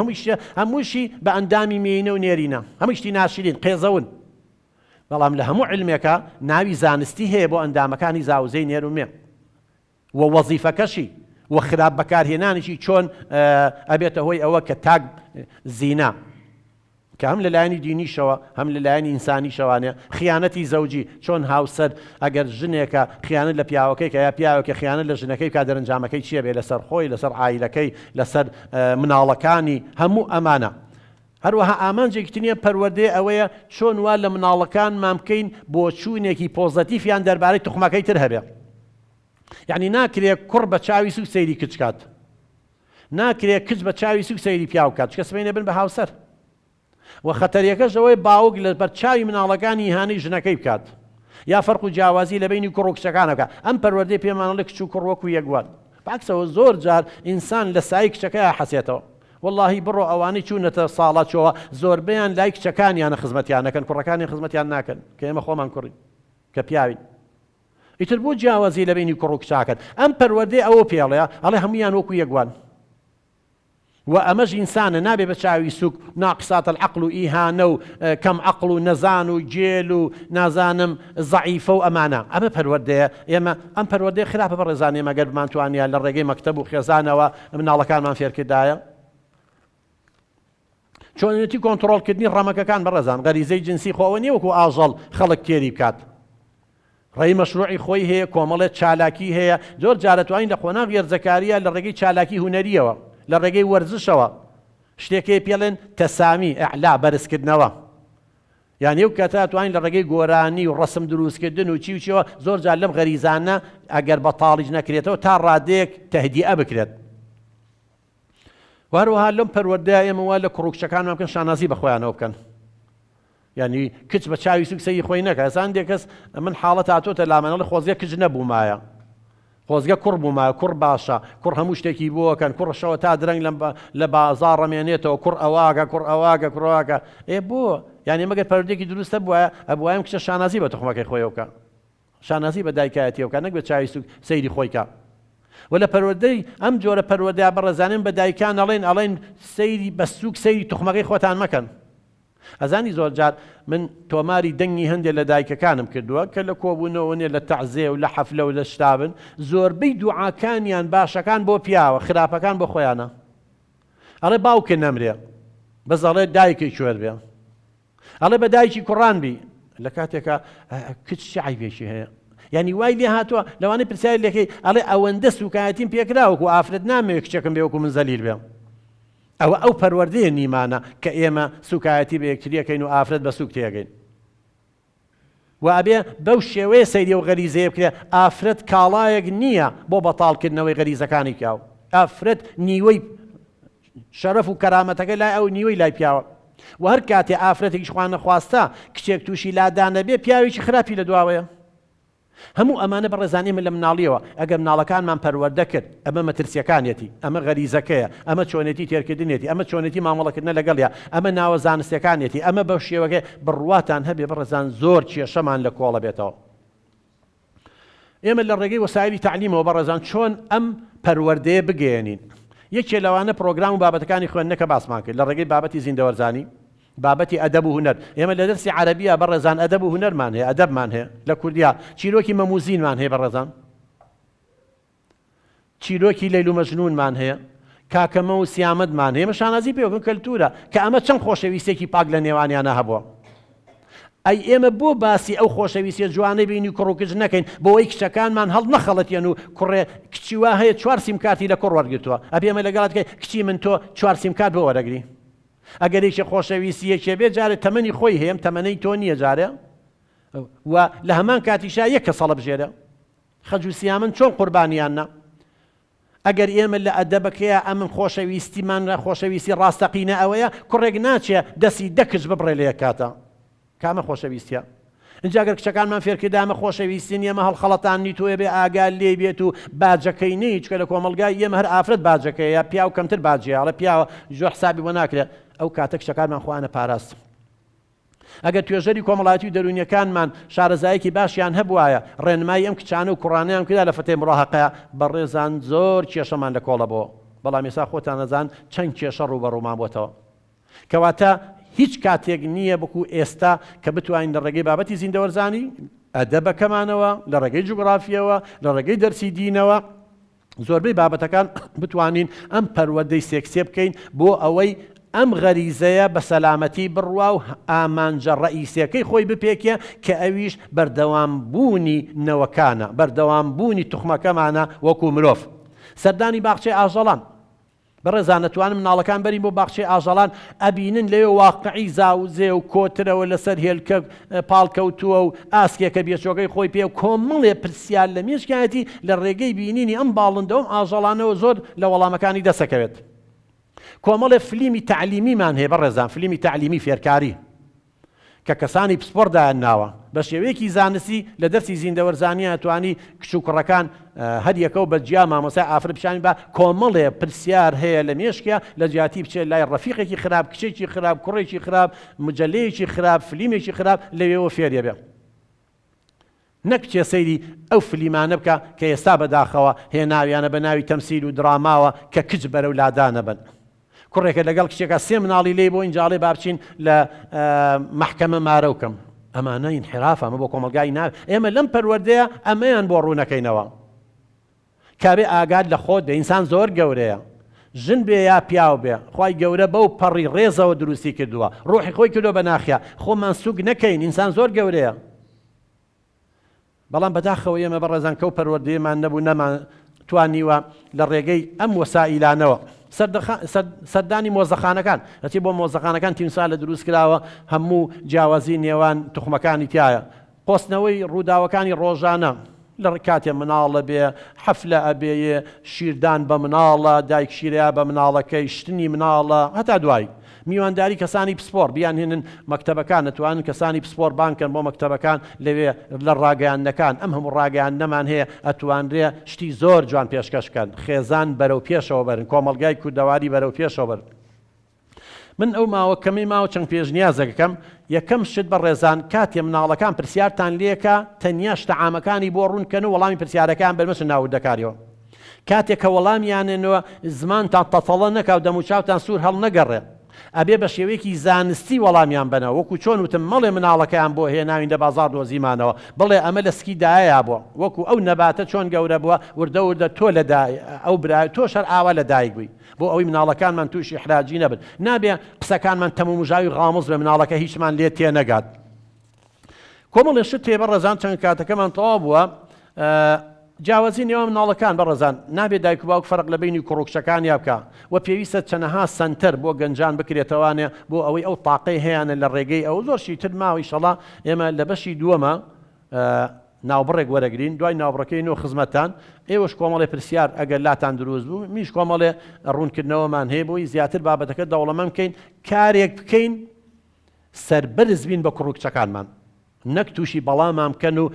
هەمووشی بە ئەندامی مێینە و نێرینە هەمووشتی ناشرین قێزەون بەڵام لە هەموو علمێکە ناوی زانستی هەیە بۆ ئەندامەکانی زاوزەی نێر و مێ و وەزیفەکەشی و خراپ بەکارهێنانیشی چۆن ئەبێتە هۆی ئەوە کە تاک زینا کە هەم لەلایەنی دینیشەوە هەم لەلایەنی ئینسانیشەوانێ خیانەتی زەوجی چۆن هاوسەر ئەگەر ژنێکە خیانەت لە پیاوەکەی کە یا پیاوەکە خیانەت لە ژنەکەی کا دەرەنجامەکەی چییە بێ لەسەر خۆی لەسەر عایلەکەی لەسەر مناڵەکانی هەموو ئەمانە هەروەها ئامانجێکی نییە پەروەردەی ئەوەیە چۆن وا لە مناڵەکانمان بکەین بۆ چوونێکی پۆزەتیفیان دەربارەی توخمەکەی تر هەبێ یعنی ناکرێت کوڕ بە چاوی سوک سەیری کچ کات ناکرێت کچ بە چاوی سوک سەیری پیاو کات چکە سبەی نەبن بە هاوسەر و خەتەریەکەش ئەوەی باوک لە بەرچاوی مناڵەکانی هانەی ژنەکەی بکات یا فەرق و جیاوازی لە بینی کوڕ و کچەکانە بکات ئەم پەروەردەی پێمانەڵێ کچ و کوڕ وەکو یەکوان بەعکسەوە زۆر جار ئینسان لە سای کچەکەیە حەسێتەوە واللهی بڕۆ ئەوانەی چوونەتە ساڵاتەوە زۆربەیان لای کچەکانیانە خزمەتیان نەکەن کوڕەکانی خزمەتیان ناکەن کە ئێمە خۆمان کوڕین کە پیاوین ئیتر بۆ جیاوازی لە بینی کوڕ و کچاکەن ئەم پەروەردەی ئەوە پێڵەیە ئەڵێ هەمویان وەکو یەکوان و ئەمەش ئینسانە نابێ بە چاوی سوک ناقسات العقل و ئیهانە و کەم عقل و نەزان و جێل و نازانم زەعیفە و ئەمانە ئەمە پەروەردەیە ئێمە ئەم پەروەردەی خراپە بەڕێزان ئێمە ئەگەر بمانتوانیان لە ڕێگەی مەکتەب و خێزانەوە مناڵەکانمان فێرکردایە چۆنێتی کۆنتڕۆڵکردنی ڕەمەکەکان بەڕێزان غەریزەی جنسی خۆەوە نیە وەکو ئاژەڵ خەڵک تێری بکات ڕێی مەشروعی خۆی هەیە کۆمەڵێت چالاکی هەیە زۆر جارە توانین لە خۆناغ یێرجەکاریە لە ڕێگەی چالاکی هونەریەوە لە ڕێگەی وەرزشەوە شتێکی پێڵێن تەسامی ئەعلا بەرزکردنەوە یعنی ئەو کاتە توانین لە ڕێگەی گۆرانی و ڕسم دروستکردن و چی و چیەوە زۆر جار لەم غەریزانە ئەگەر بەتاڵیج نەکرێتەوە تا ڕادەیەک تەهدیئە بکرێت وهروەها لەم پەروەردەیە ئێمە وا لە کوڕوکچەکانمان بکەن شانازی بە خۆیانەوە بکەن یعنی کچ بە چاوی سوک سەیری خۆی نەکە ئەسان دێکەس من حاڵەت هاتۆتە لامەنەڵی خۆزگە کچ نەبوومایە خۆزگە کوڕ بوومایە کوڕ باشە کوڕ هەموو شتێکی بۆکەن کوڕشەوە تا درەنگ لە بازار ڕەمێنێتەوە کوڕ ئەواگە کوڕ ئەواگە کوڕواگە بۆ یعنی مەگەر پەروەردەیەکی دروستە بووە ئەبوایم کچە شانازی بە توخمەکەی خۆی بکە شانازی بە دایکایەتی بکە نەک بە چاوی سوک سەیری خۆی کە و لە پەروەردەی ئەم جۆرە پەروەردەیە بەڕێزانین بە دایکان ئەڵێن سەیری بە سوک سەیری توخمەکەی خۆتان مەکەن ئەزانی زۆر جار من تۆماری دەنگی هەندێک لە دایکەکانم کردووە کە لە کۆبوونەوەنێ لە تەعزیە و لە حەفلە و لە شتابن زۆربەی دوعاکانیان باشەکان بۆ پیاوە خراپەکان بۆ خۆیانە ئەڵێ باوکە نەمرێ بەس ئەڵێ دایکی کوێر بێ ئەڵێ بە دایکی کوڕان بی لە کاتێکە کچ چی عیبێکی هەیە یعنی وای لێ هاتووە لەوانەی پرسیاری لەکەی ئەڵێ ئەوەندە سوکایەتیم پێکراوەکو ئافرەت نامەوێت کچێکم بێ وەکو من زەلیل بێ ئەو پەروەردەیە نیمانە کە ئێمە سوکایەتی بە یەکتریەکەین و ئافرەت بە سوک تێگەین و ئەبێ بەو شێوەیە سەیری و غەریزەیە بکرێ ئافرەت کاڵایەک نییە بۆ بەتاڵکردنەوەی غەریزەکانی پیاو ئافرەت نیوەی شەرەف و کەرامەتەکە لای ئەو نیوەی لای پیاوە و هەر کاتێ ئافرەتێکیش خوا نەخواستە کچێک تووشی لادانە بێ پیاوێکی خراپی لە دواوەیە هەموو ئەمانە بەڕێزانی من لە مناڵیەوە ئەگەر مناڵەکانمان پەروەردە کرد ئەمە مەترسیەکانیەتی، ئەمە غەریزەکەیە، ئەمە چۆنێتی تێرکردنێتی، ئەمە چۆنێتی مامەڵەکردنە لەگەڵیا، ئەمە ناوە زانستیەکانیەتی، ئەمە بەو شێوەکە بڕواتان هەبێ بەڕێزان زۆر کێشەمان لە کۆڵە بێتەوە. ئێمە لە ڕێگەی وەسایلی تەعلیمەوە بەڕێزان چۆن ئەم پەروەردەیە بگەێنین. یەکێ لەوانە پرۆگرام و بابەتەکانی خوێندنەکە باسمان کرد لە ڕێگەی بابەتی زیندەوەرزانی، بابەتی ئەدەب و هونەر. ئێمە لە دەرسی عەرەبیە بەڕێزان ئەدەب و هونەرمان هەیە، ئەدەبمان هەیە، لە کوردیا چیرۆکی مەموزینمان هەیە بەڕێزان، چیرۆکی لەیل و مەجنونمان هەیە، کاکەمە و سیامەدمان هەیە، مەشانازی پێوەکن کەلتورە کە ئەمە چەند خۆشەویستێکی پاک لە نێوانیانە هەبووە. ئەی ئێمە بۆ باسی ئەو خۆشەویستیە جوانەی بینی کوڕوکچ نەکەین بۆەوەی کچەکانمان هەڵ نەخەڵەتێن و کوڕێ کچی وا هەیە 4 سیمکارتی لە کوڕ وەرگرتووە، ئەبێ ئێمە لەگەڵات کەی کچی من تۆ 4 سیمکارت بۆ وەرەگری. ئەگەر یەکێ خۆشەویستیەکێ بێ جارێ تەمەنی خۆی هەیە تەمەنەی تۆ نییە جارێ و لە هەمان کاتیشا یەک کە سەڵە بژێرە خەج و سیامن چۆن قوربانیاننا. ئەگەر ئێمە لە ئەدەبەکەیە ئەمن خۆشەویستیمان خۆشەویستی ڕاستەقینە ئەوەیە کوڕێک ناچێ دەستی دەکش ببڕێ لە یەک کاتە کامە خۆشەویستیە. اینجا گەر کچەکانمان فێرکرد ئەمە خۆشەویستی ئێمە هەڵخەڵەتانی تۆ بێ ئاگال لێ بێت و باجەکەی نەی چکە لە کۆمەلگای ئێمە هەر ئافرەت باجەکەیە پیا و کەمتر باجێڵە پیاوە ژۆ حسابی بۆ ناکرێت ئەو کاتە کچەکانمان خوانە پاراست. ئەگەر توێژەری کۆمەڵایەتی و دەرونیەکانمان شارەزایەکی باشیان هەبوایە ڕێنمایی ئەم کچانە و کوڕانەیان کردا لە فەتەی مڕاهەقەیە بەڕێزان زۆر کێشەمان لە کۆڵە بۆ. بەڵام ئێستا خۆتان نەزان چەند کێشە ڕوبەڕوومان بۆتەوە. کەواتە هیچ کاتێک نییە بکو ئێستا کە بتوانین لە ڕێگەی بابەتی زیندەوەرزانی ئەدەبەکەمانەوە لە ڕێگەی جوگرافیەوە لە ڕێگەی دەرسی دینەوە زۆربەی بابەتەکان بتوانین ئەم پەروەردەی سێکسێ بکەین بۆ ئەوەی ئەم غەریزەیە بە سەلامەتی بڕوا و ئامانجە ڕئیسیەکەی خۆی بپێکێ کە ئەویش بەردەوامبوونی نەوەکانە، بەردەوامبوونی توخمەکەمانە وەکو مرۆڤ. سەردانی باخچەی ئاژەڵان بەڕێزان نەتوانم مناڵەکان بەرین بۆ باخچەی ئاژەڵان ئەبینن لەوێ واقعی زاوزێ و کۆترەوە لەسەر هێلکە پاڵکەوتووە و ئاسکێکە بێچۆکەی خۆی پێ و کۆمەڵێ پرسیار لە مێشکایەتی لە ڕێگەی بینینی ئەم باڵندەوە ئاژەڵانەوە زۆر لە وەڵامەکانی دەسەکەوێت. کۆمەڵێ فلیمی تەعلیمیمان هەیە بەڕێزان، فلیمی تەعلیمی فێرکاری کە کەسانی پسپۆردایان ناوە بە شێوەیەکی زانستی لە دەرسی زیندەوەرزانیە توانی کچ و کوڕەکان هەر یەکە و بەجیا مامۆسای ئافر پیشانی بە کۆمەڵێ پرسیار هەیە لە مێشکە لە جیاتی بچێت لای ڕەفیقێکی خراپ، کچێکی خراپ، کوڕێکی خراپ، مجەلەیەکی خراپ، فلیمێکی خراپ لەوێەوە فێریە بێ. نەک چێ سەیری ئەو فلیمانە بکە کە ئێستا بەداخەوە هێناویانە بە ناوی تەمسیل و دراماوە کە کچ بەرەو لادانە بن. کوڕێکە لەگەڵ کچێکە 3 مناڵی لێ بۆ ئینجاڵێ بابچین لە مەحکەمە مارەوکەم. ئەمانە ئینحرافە، ئەمە بۆ کۆمەلگای ناوێ. ئێمە لەم پەروەردەیە ئەمەیان بۆ ڕوونەکەینەوە. کابێ ئاگاد لە خۆت بێ، ئینسان زۆر گەورەیە. ژن بێ یا پیاو بێ، خوای گەورە بەو پەڕی ڕێزەوە دروستی کردووە، ڕۆحی خۆی کردووە بە ناخیا. خۆمان سوگ نەکەین، ئینسان زۆر گەورەیە. بەڵام بەداخەوە ئێمە بەڕێزان کەو پەروەردەیەمان نەبوو نەمان توانیوە لە ڕێگەی ئەم وەسائیلانەوە سەردانی مۆزەخانەکان ئەچی بۆ مۆزەخانەکان تیمسال لە دروست کراوە هەموو جیاوازی نێوان توخمەکانی تایە. قۆستنەوەی ڕووداوەکانی ڕۆژانە لە کاتێ مناڵە بێ، حەفلە ئەبێیە، شیردان بە مناڵە، دایک شیریا بە مناڵەکەی، شتنی مناڵە، هەتا دوای میوانداری کەسانی پسپۆر بیان هێنن مەکتەبەکان، نەتوانن کەسانی پسپۆر بانکەن بۆ مەکتەبەکان لەوێ لە ڕاگەیاندنەکان. ئەم هەموو ڕاگەیاندنەمان هەیە ئەتوانرێ شتی زۆر جوان پێشکەشکەن، خێزان بەرەو پێشەوە بەرن، کۆمەلگای کوردەواری بەرەو پێشەوە بەرن. من ئەو ماوە کەمی ماوە چەند پێشنیازەکەم یەکەم شت بە ڕێزان کاتێ مناڵەکان پرسیارتان لێکە تەنیا شتە عامەکانی بۆ ڕوونکەن و وەڵامی پرسیارەکان بەرمەچن ناوردەکاریەوە. کاتێک کە وەڵامیانێنەوە زمانتان تەتەڵە نەکا و دەموچاوتان سوور هەڵ نەگەڕێ، ئەبێ بە شێوەیەکی زانستی وەڵامیان بنەوە. وەکو چۆن وتم مەڵێ مناڵەکەیان بۆ هێناوین دە بازار دۆزیمانەوە، بڵێ ئەمە لە سکی دایە بووە، وەکو ئەو نەباتە چۆن گەورە بووە وردە وردە تۆ لە ئەو برای تۆ شەر ئاوا لە دایک بووی، بۆ ئەوەی مناڵەکانمان تووشی حراجی نەبن. نابێ قسەکانمان تەمومژاوی غامز بە مناڵەکە هیچمان لێ تێنەگات. کۆمەڵێ شت تێ بەڕێزان چەند کاتەکەمان تەواو بووە جیاوازی نێوان مناڵەکان بەڕێزان نابێت دایک و باوک فەرق لە بینی کوڕکچەکانیا بکە و پێویستە چەنەها سەنتەر بۆ گەنجان بکرێتەوانێ بۆ ئەوەی ئەو تاقەی هەیەە لە ڕێگەی ئەو زۆرشی تر ماوەی شەڵا ئێمە لە بەشی دووەمە ناوبڕێک وەرەگرین، دوای ناوبڕەکەی نۆ خزمەتان ئێوەش کۆمەڵێ پرسیار ئەگەر لاتان دروست بوو، میش کۆمەڵێ ڕوونکردنەوەمان هەیە بۆی زیاتر بابەتەکە دەوڵەمەند بکەین، کارێک بکەین سەربەرز بین بە کوڕکچەکانمان. نەک تووشی بەڵامان بکەن و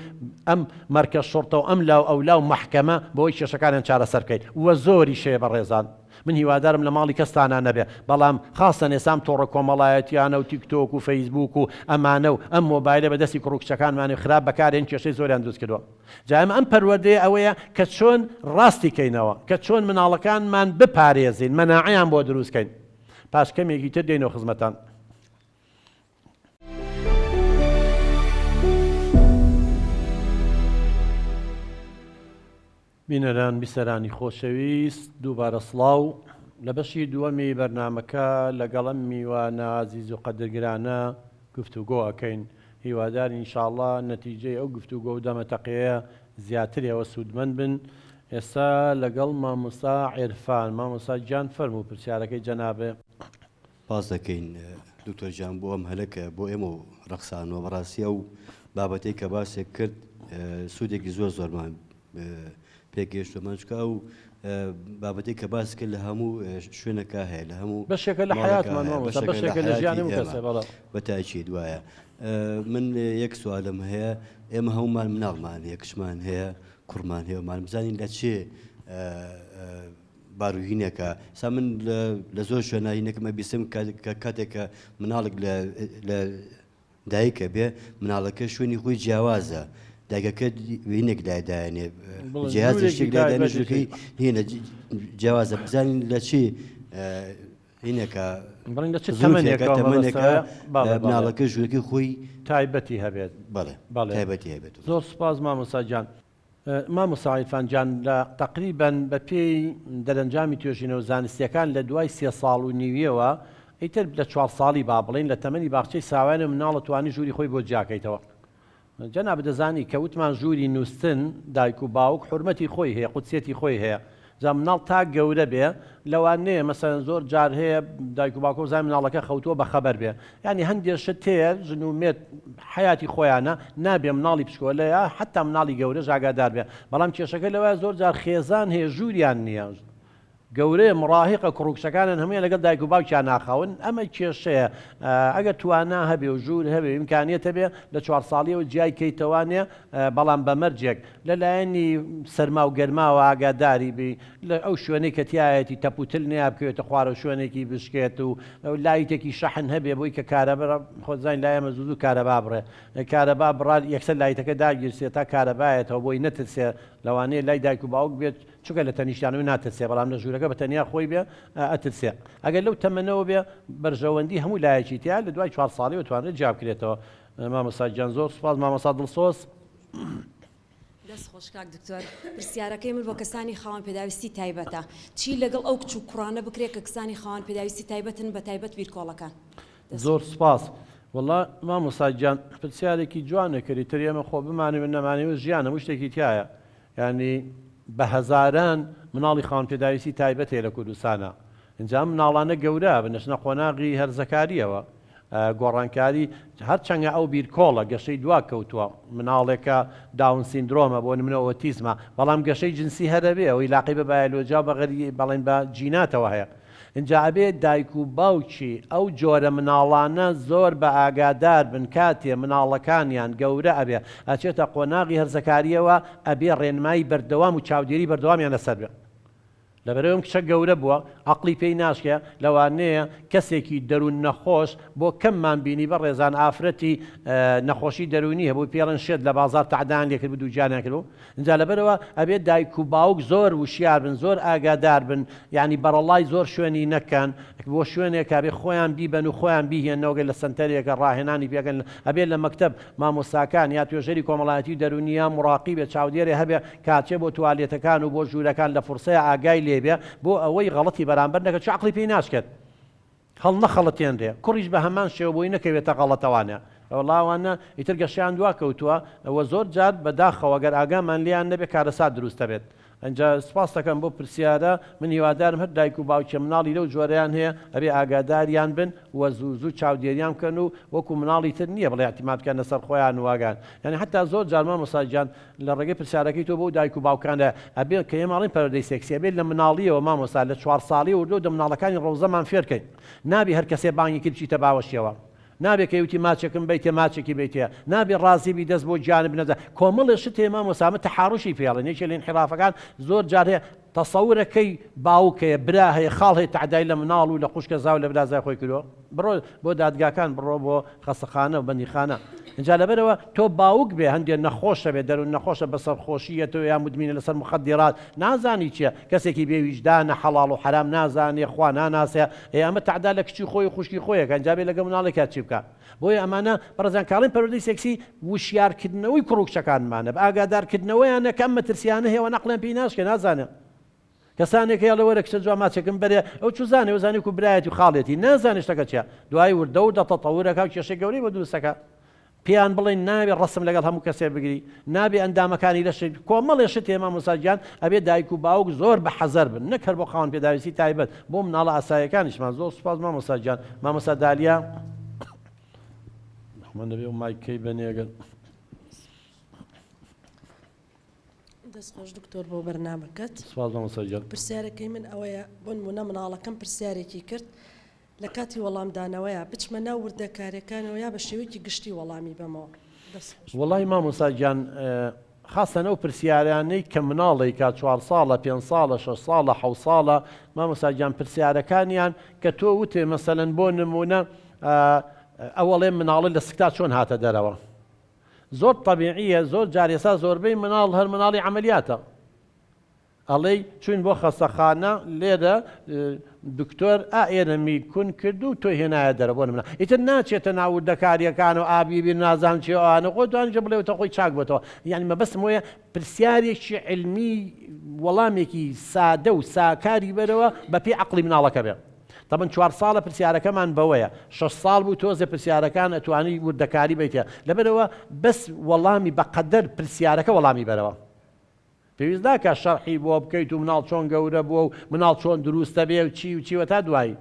ئەم مەرکە شڕتە و ئەم لاو ئەو لاو مەحکەمە بۆی کێشەکانیان چارەسەر بکەیت وە زۆری شێ بەڕێزان من هیوادارم لە ماڵی کەستانە نەبێ بەڵام خاستە نێسام تۆڕە کۆمەڵایەتیانە و تیکتۆک و فەیسبوک و ئەمانە و ئەم مۆبایلە بەدەستی کوڕکچەکانمانی خراپ بەکارێن کێشەی زۆریان دروست کردووە جایم ئەم پەروەردەیە ئەوەیە کە چۆن ڕاستی کەینەوە کە چۆن مناڵەکانمان بپارێزین مەناعەیان بۆ دروستکەین پاش کەمێکی تر دێنەوە خزمەتان بینەران بیسەرانی خۆشەویست دووبارە سڵاو لە بەشی دووەمی بەرنامەکە لەگەڵم میوانە عەزیز و قەدرگرانە گفتوگۆ ئەکەین هیواداری ئینشاءڵڵا نەتیجەی ئەو گفتوگۆ و دەمەتەقەیە زیاترەوە سوودمەند بن ئێستا لەگەڵ مامۆستا عێرفان مامۆستا گیان فەرموو پرسیارەکەی جەنابێ باز دەکەین دکتۆر گیان بۆ ئەم هەلەکە بۆ ئێمە و ڕەخسانەوە بەڕاستیە و بابەتەی کە باسێک کرد سوودێکی زۆرمان پێگەیشتومان چکە و بابەتەی کە باس کرد لە هەموو شوێنەکە هەیە لە هەموو بەشێکە لە حیاتمان بەشێکە لە ژیانی کەسە بەتاکی دوایە من یەک سوالم هەیە ئێمە هەمومان مناڵمان هەیە کشمان هەیە کوڕمان هەیە ومان بزانین لە چێ باروهینێکە سا من لە زۆر شوێناهینێکمە بیستم کە کاتێکە مناڵێک لە دایکە بێ مناڵەکە شوێنی خۆی جیاوازە دایکەکە وینێک لایدایانێ جیازێک لایدانێژەکەی هێنە جیاوازە بزانین لە چی هینێکە تەمەنێکە مناڵەکە ژوورەکەی خۆی تایبەتی هەبێت بەڵێ تایبەتی هەبێت زۆر سوپاس مامۆستا گیان مامۆستا عێرفان گیان لە تەقریبەن بە پێی دەرەنجامی توێژینەوە زانستیەکان لە دوای 3 ساڵ و نیویەوە ئیتر لە 4 ساڵی با بڵین لە تەمەنی باخچەی ساوانە مناڵە توانی ژووری خۆی بۆ جیاکەیتەوە جەناب دەزانی کە وتمان ژووری نووسن دایک و باوک حورمەتی خۆی هەیە قودسیەتی خۆی هەیە جا مناڵ تا گەورە بێ لەوانەیە مەسەلەن زۆر جار هەیە دایک و باوکە زای مناڵەکە خەوتووە بەخەبەر بێ ینی هەندێک شت هەیە ژن و مێت حیاتی خۆیانە نابێ مناڵی پشکۆلەیە حتا مناڵی گەورە ئاگادار بێ بەڵام کێشەکە لەوایە زۆر جار خێزان هەیە ژووریان نییە گەورەیە مڕاهقە کوڕکچەکانن هەمووی لەگەڵ دایک و باوکیان ناخاون ئەمە کێشەیە ئەگەر توانا هەبێ و ژوور هەبێ ئیمکانیەتە بێ لە 4 ساڵیەوە جیای کەیتەوانێ بەڵام بەمەرجێک لەلایەنی سەرما و گەرماوە ئاگاداری بی لە ئەو شوێنەی کە تایەتی تەپوتل نیا بکەوێتە خوارە شوێنێکی بشکێت و لایتێکی شەحن هەبێ بۆی کە کارەبە خۆزانین لایەمە زوو کارەبا بڕێ کارەبا بڕات یەکسەر لایتەکە داگیرسێت تا کارەبایەتەوە بۆی نەترسێ لەوانەیە لای دایک و باوک بێت چونکە لە تەنیشتانەوەی ناترسێ بەڵام لە ژوورەکە بە تەنیا خۆی بێ ئەترسێ ئەگەر لەو تەمەنەوە بێ بەرژەوەندی هەموو لایەکی تیا لە دوای 4 ساڵی توانێت جیاب بکرێتەوە مامۆستا گیان زۆر سوپاس مامۆستا دڵسۆز دەست خۆش کاک دکتۆر پرسیارەکەی من بۆ کەسانی خاوەن پێداویستی تایبەتە چی لەگەڵ ئەو کچ و کوڕانە بکرێت کە کەسانی خاوەن پێداویستی تایبەتن بە تایبەت بیرکۆڵەکان زۆر سوپاس وەڵا مامۆستا گیان پرسیارێکی جوانە کردی تر ئێمە خۆ بمانەوێت نەمانەوێت ژیانە هەموو شتێکی تایە ینی بە هەزاران مناڵی خاوەن پێداویستی تایبەت هەیە لە کوردستانە اینجا مناڵانە گەورە بنەچنە قۆناغی هەرزەکاریەوە گۆڕانکاری هەرچەنگە ئەو بیرکۆڵە گەشەی دوا کەوتووە مناڵێکە داون سیندرۆمە بۆ نمونە ئۆتیزمە بەڵام گەشەی جنسی هەرەبێ ئەوی لاقی بە بایۆلۆجیا بەغەری بەڵێن بە جیناتەوە هەیە اینجا ئەبێ دایک و باوکی ئەو جۆرە مناڵانە زۆر بە ئاگادار بن کاتێ مناڵەکانیان گەورە ئەبێ ئەچێتە قۆناغی هەرزەکاریەوە ئەبێ ڕێنمایی بەردەوام و چاودێری بەردەوامیان لەسەر بێ لەبەرەوەم کچە گەورە بووە عەقڵی پێی ناشکێ لەوانەیە کەسێکی دەروون نەخۆش بۆ کەممان بینی بە ڕێزان ئافرەتی نەخۆشی دەرونی هەبوو پێڵەن شێت لە بازار تەعدان لێکرد بوو دووجانیان کردو اینجا لەبەرەوە ئەبێت دایک و باوک زۆر وشیار بن زۆر ئاگادار بن یعنی بەرەڵای زۆر شوێنی نەکەن بۆ شوێنێک ئەبێ خۆیان بیبەن و خۆیان بیهێنەوە لە سنتەرێکە ڕاهێنانی پێکەن ئەبێت لە مەکتەب مامۆستاکان یا توێژەری کۆمەڵایەتی دەرونیە مڕاقی بێ چاودێرێ هەبێ کاتچێ بۆ توالێتەکان و بۆ ژوورەکان لە فورسەیە ئاگای لێبێ بۆ ئەوەی غەڵەتی بەرامبەر نەکە چ عەقڵی پێی ناشکێت هەڵ نەخەڵەتێنرێ کوڕیش بە هەمان شێوە بۆی نەکەوێتە غەڵەتەوانە وەڵاوانە ئیتر گەشیان دوا کەوتووە ئەوە زۆر جار بەداخەوە گەر ئاگامان لیان نەبێت کارەسات دروستە بێت ئەنجا سپاس دەکەم بۆ پرسیارە من هیوادارم هەر دایک و باوکە مناڵی لەو جۆرەیان هەیە ئەبێ ئاگاداریان بن وە زوو چاودێریان بکەن و وەکو مناڵی تر نییە بڵێ اعتیماد بکەن لەسەر خۆیان واگان یعنی حتا زۆر جار مامۆستا گیان لە ڕێگەی پرسیارەکەی تۆ بۆ دایک و باوکانە ئەبێ کە ئێمەڵین پەروەردەی سێکسی ئەبێت لە مناڵیەوە مامۆستا لە 4 ساڵی وردۆ دە مناڵەکانی ڕەوزەمان فێرکەین نابی هەر کەسێ بانگی کرد بچیتە باوەشیەوە نابێت کە وتی ماچێکم بیتێ ماچێکی بیتە نابێت ڕازیبی دەست بۆ جانب نەدا کۆمەڵێش تێما مۆسامە تەحاڕوشی پێڵێن یەکێ لە انحرافەکان زۆر جار هەیە تەسەورەکەی باوکەیە برا هەیە خاڵ هەیە تعدای لە مناڵ و لە خوشکە زاو لە برازای خۆی کردەوە بڕۆ بۆ دادگاکان بڕۆ بۆ خەستەخانە و بەندیخانە اینجا لەبەرەوە تۆ باوک بێ هەندێک نەخۆشە بێ دەرون نەخۆشە بەسەر خۆشیەتەوە یا مدمینە لەسەر مخدرات نازانی چییە کەسێکی بێویژدانە حەڵاڵ و حرام نازانێ خوا ناناسێ ئەمە تعدا لە کچی خۆی و خوشکی خۆیەکە ئەنجا بێ لەگە مناڵێکات چی بکە بۆیە ئەمانە بەڕێزانکاڵین پەروەردەی سێکسی وشیارکردنەوەی کوڕکچەکانمانە بە ئاگادارکردنەوەیانە کە ئەم مەترسیانە هەیە نەقڵیان پێی ناشکە نازانێ کەسانێک هەیە لەوەرە کچە جوان ماچەکەم بەرێ ئەو چوزانێ وەزانی و برایەتی و خاڵێتی نازانێ شتەکە چیە دوای وردە و دەتەتەورەکە و کێشەی گەورەی بۆ دروستەکە پێیان بڵێن نابێ ڕسم لەگەڵ هەموو کەسێ بگری نابێ ئەندامەکانی لەشت کۆمەڵێشت تێما مۆساجیان ئەبێ دایک و باوک زۆر بە حەزەر بن نەک هەر بۆ خاوەن پێداویستی تایبەت بۆ مناڵە ئاساییەکانیشمان زۆر سوپاس مامۆساجیان مامۆسا دالیا من دەبێ و مایکەی بەنێگەن دەستخۆش دکتۆر بۆ بەرنامەکەت سوپاس مامۆساجیان پرسیارەکەی من ئەوەیە بۆ نمونە مناڵەکەم پرسیارێکی کرد لە کاتی وەڵامدانەوەیە بچمە ناو وردەکاریەکانەوە یا بە شێوەیەکی گشتی وەڵامی بەمەوە وەڵی مامۆساجیان خاستن ئەو پرسیارانەی کە مناڵی کا 4 ساڵە 5 ساڵە 6 ساڵە 7 ساڵە مامۆساجیان پرسیارەکانیان کە تۆ وتێ مەسەلەن بۆ نمونە ئەوەڵێ مناڵی لە سکتا چۆن هاتە دەرەوە زۆر طبیعیە زۆر جارێسا زۆربەی مناڵ هەر مناڵی عملیاتە ئەڵێ چوین بۆ خەستەخانە لێرە دکتۆر ئێرەمی کون کرد و تۆ هێنایە دەرە بۆ منە ئیتر ناچێتە ناو وردەکاریەکان و ئابی بیر نازان چی ئەوانە خۆ دوانجە بڵێوتە خۆی چاک بێتەوە یعنی مەبەستم وەیە پرسیارێکی علمی وەڵامێکی سادە و ساکاری بەرەوە بە پێی عەقڵی مناڵەکە بێ طبعا 4 ساڵە پرسیارەکەمان بەوەیە 6 ساڵ بوو تۆزە پرسیارەکان ئەتوانی وردەکاری بیتە لەبەرەوە بەس وەڵامی بەقەدەر پرسیارەکە وەڵامی بەرەوە پێویست ناکە شەرحی بۆ بکەیت و مناڵ چۆن گەورە بووە و مناڵ چۆن دروستە بێ و چی و چیوە تا دوایی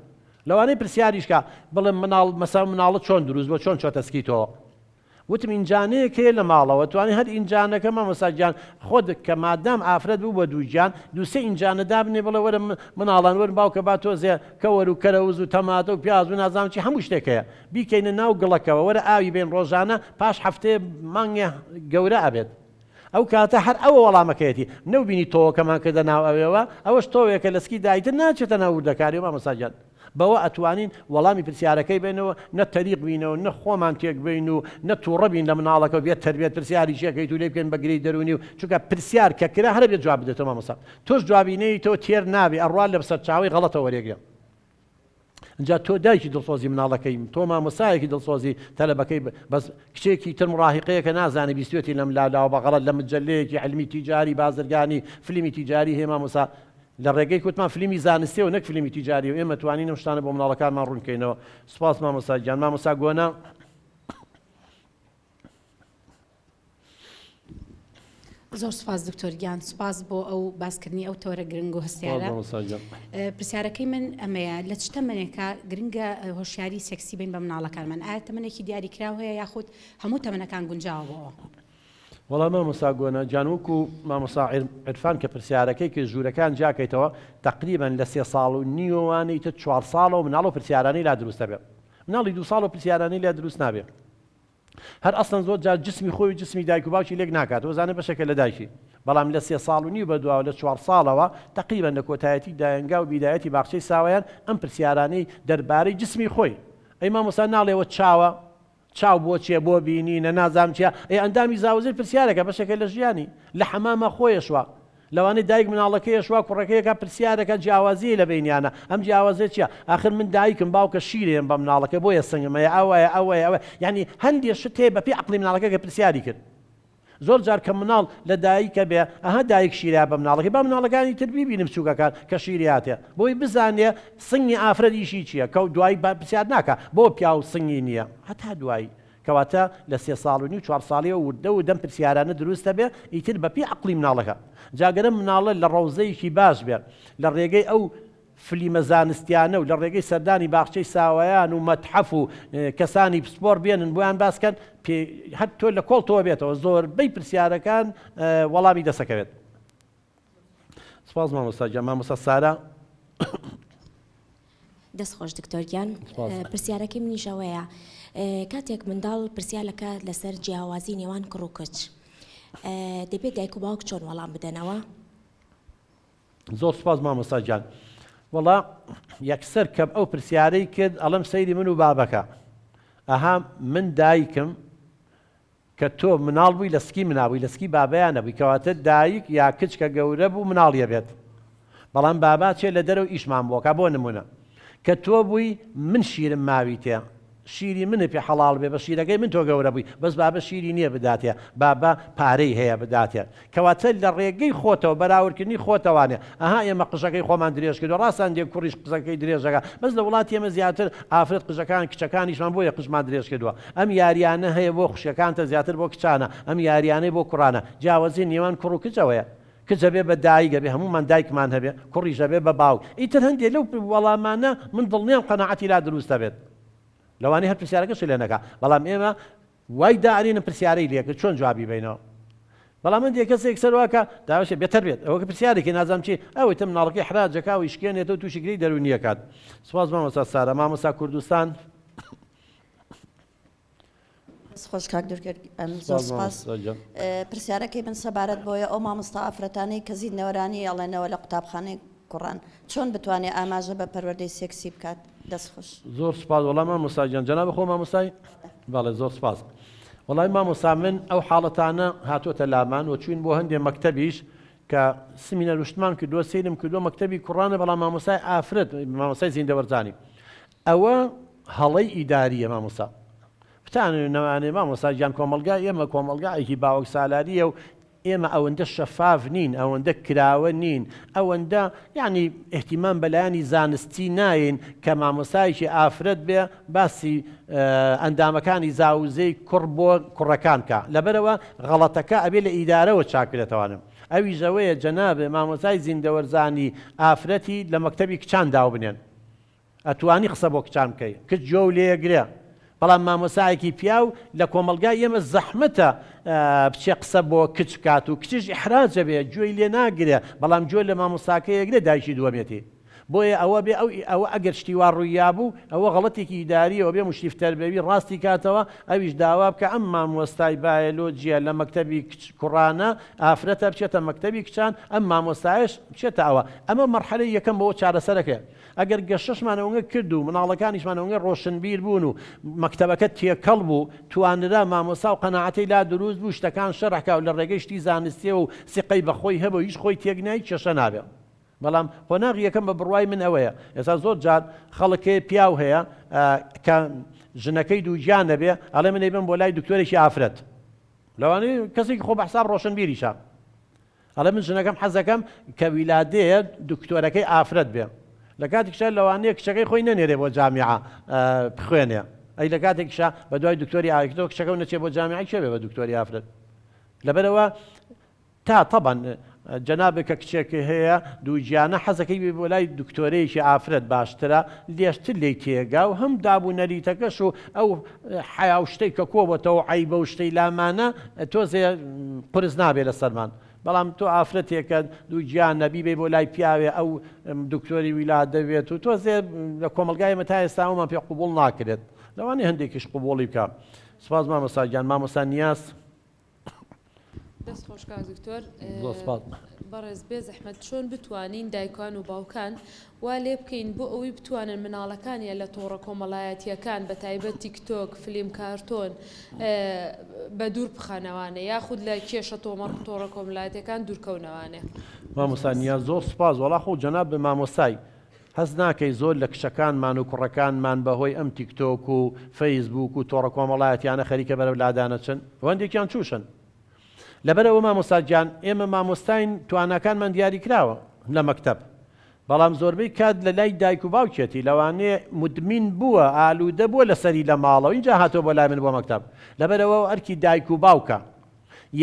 لەوانەی پرسیاریشکە بڵێم مناڵ مەسا مناڵە چۆن دروست بۆ چۆن چۆتە سکیتەوە وتم ئینجانەیەک هەیە لە ماڵەوە توانی هەر ئینجانەکە مامۆساجیان خۆت کە مادام ئافرەت بوو بە دووجان دووسێ ئینجانە دابنێ بڵێ وەرە مناڵان وەرن باوکە با تۆزێ کەوەر و کەرەوز و تەماتە و پیاز و نازانم چی هەموو شتێکەیە بیکەینە ناو گڵەکەوە وەرە ئاوی بین ڕۆژانە پاش هەفتەیە مانگێ گەورە ئەبێت ئەو کاتە هەر ئەوە وەڵامەکەیەتی نەوبینی تۆوەکەمان کردە ناو ئەوێەوە ئەوەش تۆوێکە لە سکی دایتر ناچێتە ناو وردەکاری و مامۆساجیان بەوە ئەتوانین وەڵامی پرسیارەکەی بێنەوە نە تەریق بینەوە نە خۆمان تێک بین و نە تووڕە بین لە مناڵەکە بێت تربێت پرسیاری شێکەیت و لێ بکەین بەگرەی دەرونی و چونکە پرسیار کە کرا هەر بێت جواب بدێتەوە مامۆسا تۆش جوابینەی تۆ تێر نابێ ئەڕوا لە بەسەر چاوی غەڵەتە وەرێگرێ اینجا تۆ دایکی دڵسۆزی مناڵەکەی تۆ مامۆسایەکی دڵسۆزی تەلەبەکەی بەس کچێکی تر مڕاهقەیە کە نازانی بیستوێتی لەم لالاوە بەغەڵەت لە مجلەیەکی علمی تیجاری بازرگانی فیلمی تیجاری هەیە مامۆسا لە ڕێگەی کوتمان فیلمی زانستی و نەک فیلمی تیجاری و ئێمە توانین ئەم شتانە بۆ مناڵەکانمان ڕوونکەینەوە سوپاس مامۆساجیان مامۆسا گۆنە زۆر سوپاس دکتۆریان سوپاس بۆ ئەو باسکردنی ئەو تۆرە گرنگ و هەستیارە پرسیارەکەی من ئەمەیە لە چ تەمەنێکە گرنگە هۆشیاری سێکسی بین بە مناڵەکانمان ئایا تەمەنێکی دیاریکراو هەیە یاخود هەموو تەمەنەکان گونجاوە بۆەوە وەڵام مامۆسا گۆنە جانووک و مامۆسا عرفان کە پرسیارەکەی کە ژوورەکان جاکەیتەوە تقریبا لە 3 ساڵ و نیوەوانەی تر 4 ساڵە و مناڵ و پرسیارانی لا دروستە بێ مناڵی 2 ساڵ و پرسیارانی لێ دروست نابێ هەر ئەسڵەن زۆر جار جسمی خۆی و جسمی دایک و باوکی لێک ناکات وەزانە بەشەکە لە دایکی بەڵام لە 3 ساڵ و نیو بە دواوە لە 4 ساڵەوە تقریبا لە کۆتایەتی دایەنگا و بیدایەتی باخچەی ساوایان ئەم پرسیارانەی دەربارەی جسمی خۆی ئەی مامۆستا ناڵێەوە چاوە چاو بۆ چیە بۆ بینینە نازام چیە ئەی ئەندامی زاوزر پرسیارەکە بەشەکە لە ژیانی لە حەمامە خۆیەشوە لەوانەی دایک مناڵەکەیەشوا کوڕەکەیەکە پرسیارەکە جیاوازی لە بینیانە ئەم جیاوازێت چیە آخر من دایکم باوکە شیرێن بە مناڵەکە بۆیە سنگمەیە ئەوە یعنی هەندێک شت هەیە بە پێی عەقڵی مناڵەکە کە پرسیاری کرد زۆر جار کە مناڵ لە دایکە بێ ئەها دایک شیریا بە مناڵەکەی با مناڵەکانی تر بیبینم چووکەکان کە شیریاتێ بۆی بزانێ سنگی ئافرەتیشی چییە کە دوایی پرسیار ناکە بۆ پیا و سنگی نییە هەتا دوایی کەواتە لە 3 ساڵ و نیو 4 ساڵیەوە وردە و دەم پرسیارانە دروستە بێ ئیتر بە پێی عەقڵی مناڵەکە جاگەرە مناڵە لە ڕەوزەیەکی باش بێت لە ڕێگەی ئەو فلیمە زانستیانە و لە ڕێگەی سەردانی باخچەی ساوایان و مەتحەف و کەسانی پسپۆر بێنن بۆیان باسکەن هەر تۆ لە کۆڵتەوە بێتەوە زۆربەی پرسیارەکان وەڵامی دەسەکەوێت سپاس مامۆستا گیان مامۆستا سارا دەست خۆش دکتۆریان پرسیارەکەی منیشەوەیە کاتێک منداڵ پرسیار لەکات لەسەر جیاوازی نێوان کوڕ و کچ دەبێت دایک و باوک چۆن وەڵام بدەنەوە؟ زۆر سپاس مامۆستا گیان. وەڵا یەکسەر کەم ئەو پرسیارەی کرد ئەڵەم سەیری من و بابەکە. ئەها من دایکم کە تۆ مناڵ بووی لە سکی منابووی لە سکی بابەیان نەبووی کەواتە دایک یا کچ کە گەورە بوو مناڵیە بێت. بەڵام بابا چێ لە دەرەوە ئیشمان بووەکە بۆ نمونە کە تۆ بووی من شیرم ماوی تێ شیری منە پێ حەڵاڵ بێ بە شیرەکەی من تۆ گەورە بووی بەس بابە شیری نییە بداتێ بابا پارەی هەیە بداتێ کەواتە لە ڕێگەی خۆتەوە بەراوردکردنی خۆتەوانێ ئەها ئێمە قژەکەی خۆمان درێژ کردو ڕاستان دێ کوڕیش قزەکەی درێژەکە بەس لە وڵاتی ئێمە زیاتر ئافرەت قژەکان کچەکانیشمان بۆیە قژمان درێژ کردووە ئەم یاریانە هەیە بۆ خوشکەکانتە زیاتر بۆ کچانە ئەم یاریانەی بۆ کوڕانە جیاوازی نێوان کوڕ و کچەوەیە کچە بێ بە دایکە بێ هەمومان دایکمان هەبێ کوڕیشە بێ بە باوک ئیتر هەندێک لەو وەڵامانە من دڵنیام قەناعەتی لا دروستە بێت لەوانەیە هەر پرسیارەکەش لێ نەکا بەڵام ئێمە وای داعرێنە پرسیارەی لێکرد چۆن جوابی بینەوە بەڵام من دێ کەسێک سەرواکە داواشە بێتەر بێت ئەوە پرسیارێکی نازانم چی ئەوەی تم مناڵەکەی حراجەکە و شکێنێتەوە تووشی گرەی دەرونیە کات سوپاس مامۆستا سارە مامۆستا کوردستان خۆش کاک زۆر سپاس پرسیارەکەی من سەبارەت بۆیە ئەو مامۆستا ئافرەتانەی کە زیندنەوەرانی ئەڵێنەوە لە قوتابخانەی کوڕان چۆن بتوانێت ئاماژە بە پەروەردەی سێکسی بکات دەست خۆش زۆر سپاس وەڵام مامۆستا گیان جەناب خۆ مامۆستای بەڵێ زۆر سپاس وەڵای مامۆستا من ئەو حاڵەتانە هاتووەتە لامان و چوین بۆ هەندێک مەکتەبیش کە سمینە روشتمان کردووە سیرم کردووە مەکتەبی کوڕانە بەڵام مامۆستای ئافرەت مامۆستای زیندەوەرزانی ئەوە هەڵەی ئیداریە مامۆستا نەوانێ مامۆستا گیان کۆمەلگا ئێمە کۆمەلگایەکی باوەک سالاریە و ئێمە ئەوەندە شەفاف نین ئەوەندە کراوە نین ئەوەندە یعنی احتیمام بەلایانی زانستی ناین کە مامۆستایەکی ئافرەت بێ باسی ئەندامەکانی زاوزەی کوڕ بۆ کوڕەکان کە لەبەرەوە غەڵەتەکە ئەبێ لە ئیدارەوە چاکرێتەوانم ئەوی ژەوەیە جەنابێ مامۆستای زیندەوەرزانی ئافرەتی لە مەکتەبی کچان داو بنێن ئەتوانی قسە بۆ کچان بکەی کچ جۆ و لێگرێ بەڵام مامۆسایەکی پیاو لە کۆمەلگای ئێمە زەحمەتە بچێ قسە بۆ کچ بکات و کچش ئیحراجە بێ گوێی لێ ناگرێ بەڵام گوێ لە مامۆستاکە یەکرێ دایکی دووەمێتی بۆیە ئەوە بێ ئەوە ئەگەر شتی وا ڕوویا بوو ئەوە غەڵەتێکی ئیداریەوە بێ مشتیفتەربەوی ڕاستی کاتەوە ئەویش داوا بکە ئەم مامۆستای بایۆلۆجیە لە مەکتەبی کوڕانە ئافرەتە بچێتە مەکتەبی کچان ئەم مامۆستایش بچێتە ئەوە ئەمە مەرحەلەی یەکەم بەوە چارەسەرەکە ئەگەر گەشەشمانەوەنگە کرد و مناڵەکانیشمانەوەنگە ڕۆشنبیر بوون و مەکتەبەکە تێکەڵ بوو توانرا مامۆستا و قەناعەتەی لا دروست بوو شتەکان شەڕەکە و لە ڕێگەی شتی زانستیە و سقەی بەخۆی هەبوو هیچ خۆی تێکنای کێشە نابێ بەڵام قۆناغ یەکەم بە بڕوای من ئەوەیە ئێستا زۆر جار خەڵکێ پیاو هەیە کە ژنەکەی دوو گیان نەبێ ئەڵێ من ئەیبم بۆ لای دکتۆرێکی ئافرەت لەوانەیە کەسێکی خۆ بەحساب ڕۆشنبیریشە ئەڵێ من ژنەکەم حەزەکەم کە ویلادەیە دکتۆرەکەی ئافرەت بێ لە کاتێکشە لەوانەیە کچەکەی خۆی نەنێرێ بۆ جامیعە بخوێنێ ئەی لە کاتێکشە بە دوای دکتۆری ئاکتۆ کچەکە نەچێ بۆ جامیعی چێ بێ بە دکتۆری ئافرەت لەبەرەوە تا طبعا جەنابێک کە کچێکی هەیە دووگیانە حەزەکەی بێ بۆ لای دکتۆرەیەکی ئافرەت باشترە لێشتر لی تێگا و هەم دابوو نەریتەکەش و ئەو حیا و شتەی کە کۆبەتەوە عیبە و شتەی لامانە تۆزێ قرس نابێ لە سەرمان بەڵام تۆ ئافرەتێکە دوو گیان نەبی بێ بۆ لای پیاوێ ئەو دکتۆری ویلاد دەوێت و تۆزێ لە کۆمەلگای مە تا ئێستا ئەومان پێ قوبوڵ ناکرێت لەوانەیە هەندێکیش قوبوڵی بکە سپاس مامۆستا گیان مامۆستا نیاز دەست خۆشکار دکتۆر بەڕێز بێ زەحمەت چۆن بتوانین دایکان و باوکان وا لێ بکەین بۆ ئەوەی بتوانن مناڵەکانیان لە تۆڕە کۆمەڵایەتیەکان بە تایبەت تیکتۆک فلیم کارتۆن بە دوور بخەنەوانێ یاخود لە کێشە تۆڕە کۆمەڵایەتیەکان دوورکەونەوانێ مامۆستا نیاز زۆر سپاس وەڵا خۆ جەناب بە مامۆستای هەز ناکەی زۆر لە کشەکانمان و کوڕەکانمان بەهۆی ئەم تیکتۆک و فەیسبوک و تۆڕە کۆمەڵایەتیانە خەریکە بەرەو لادانە چن هەندێکیان چوشن لەبەرەوە مامۆستا گیان ئێمە مامۆستاین تواناکانمان دیاری کراوە لە مەکتەب بەڵام زۆربەی کات لە لای دایک و باوکێتی لەوانەیە مدمین بووە ئالوودە بووە لەسەری لە ماڵەوە اینجا هاتۆ بۆ لای من بۆ مەکتەب لەبەرەوە ئەرکی دایک و باوکە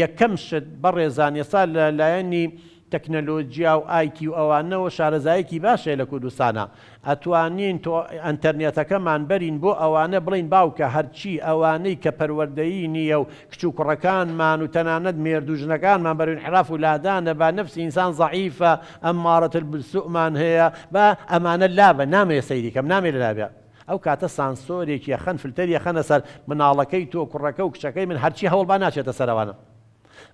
یەکەم شت بەڕێزان ئێستا لە لایەنی تەکنەلۆجیا و ئایتی و ئەوانەوە شارەزایەکی باشێ لە کوردستانە ئەتوانین تۆ ئەنتەرنێتەکەمان بەرین بۆ ئەوانە بڵین باوکە هەرچی ئەوانەی کە پەروەردەیی نییە و کچ و کوڕەکانمان و تەنانەت مێردوژنەکانمان بەروین حراف و لادانە با نەفسی ئینسان ضعیفە ئەمارەت بالسوءمان هەیە با ئەمانە لابە نامەیە سەیریکەم نامێ لابێ ئەو کاتە سانسۆرێکی خەن فلتەریە خەنە سەر مناڵەکەی تۆ کوڕەکە و کچەکەی من هەرچی هەوڵ ناچێتە سەرەوانە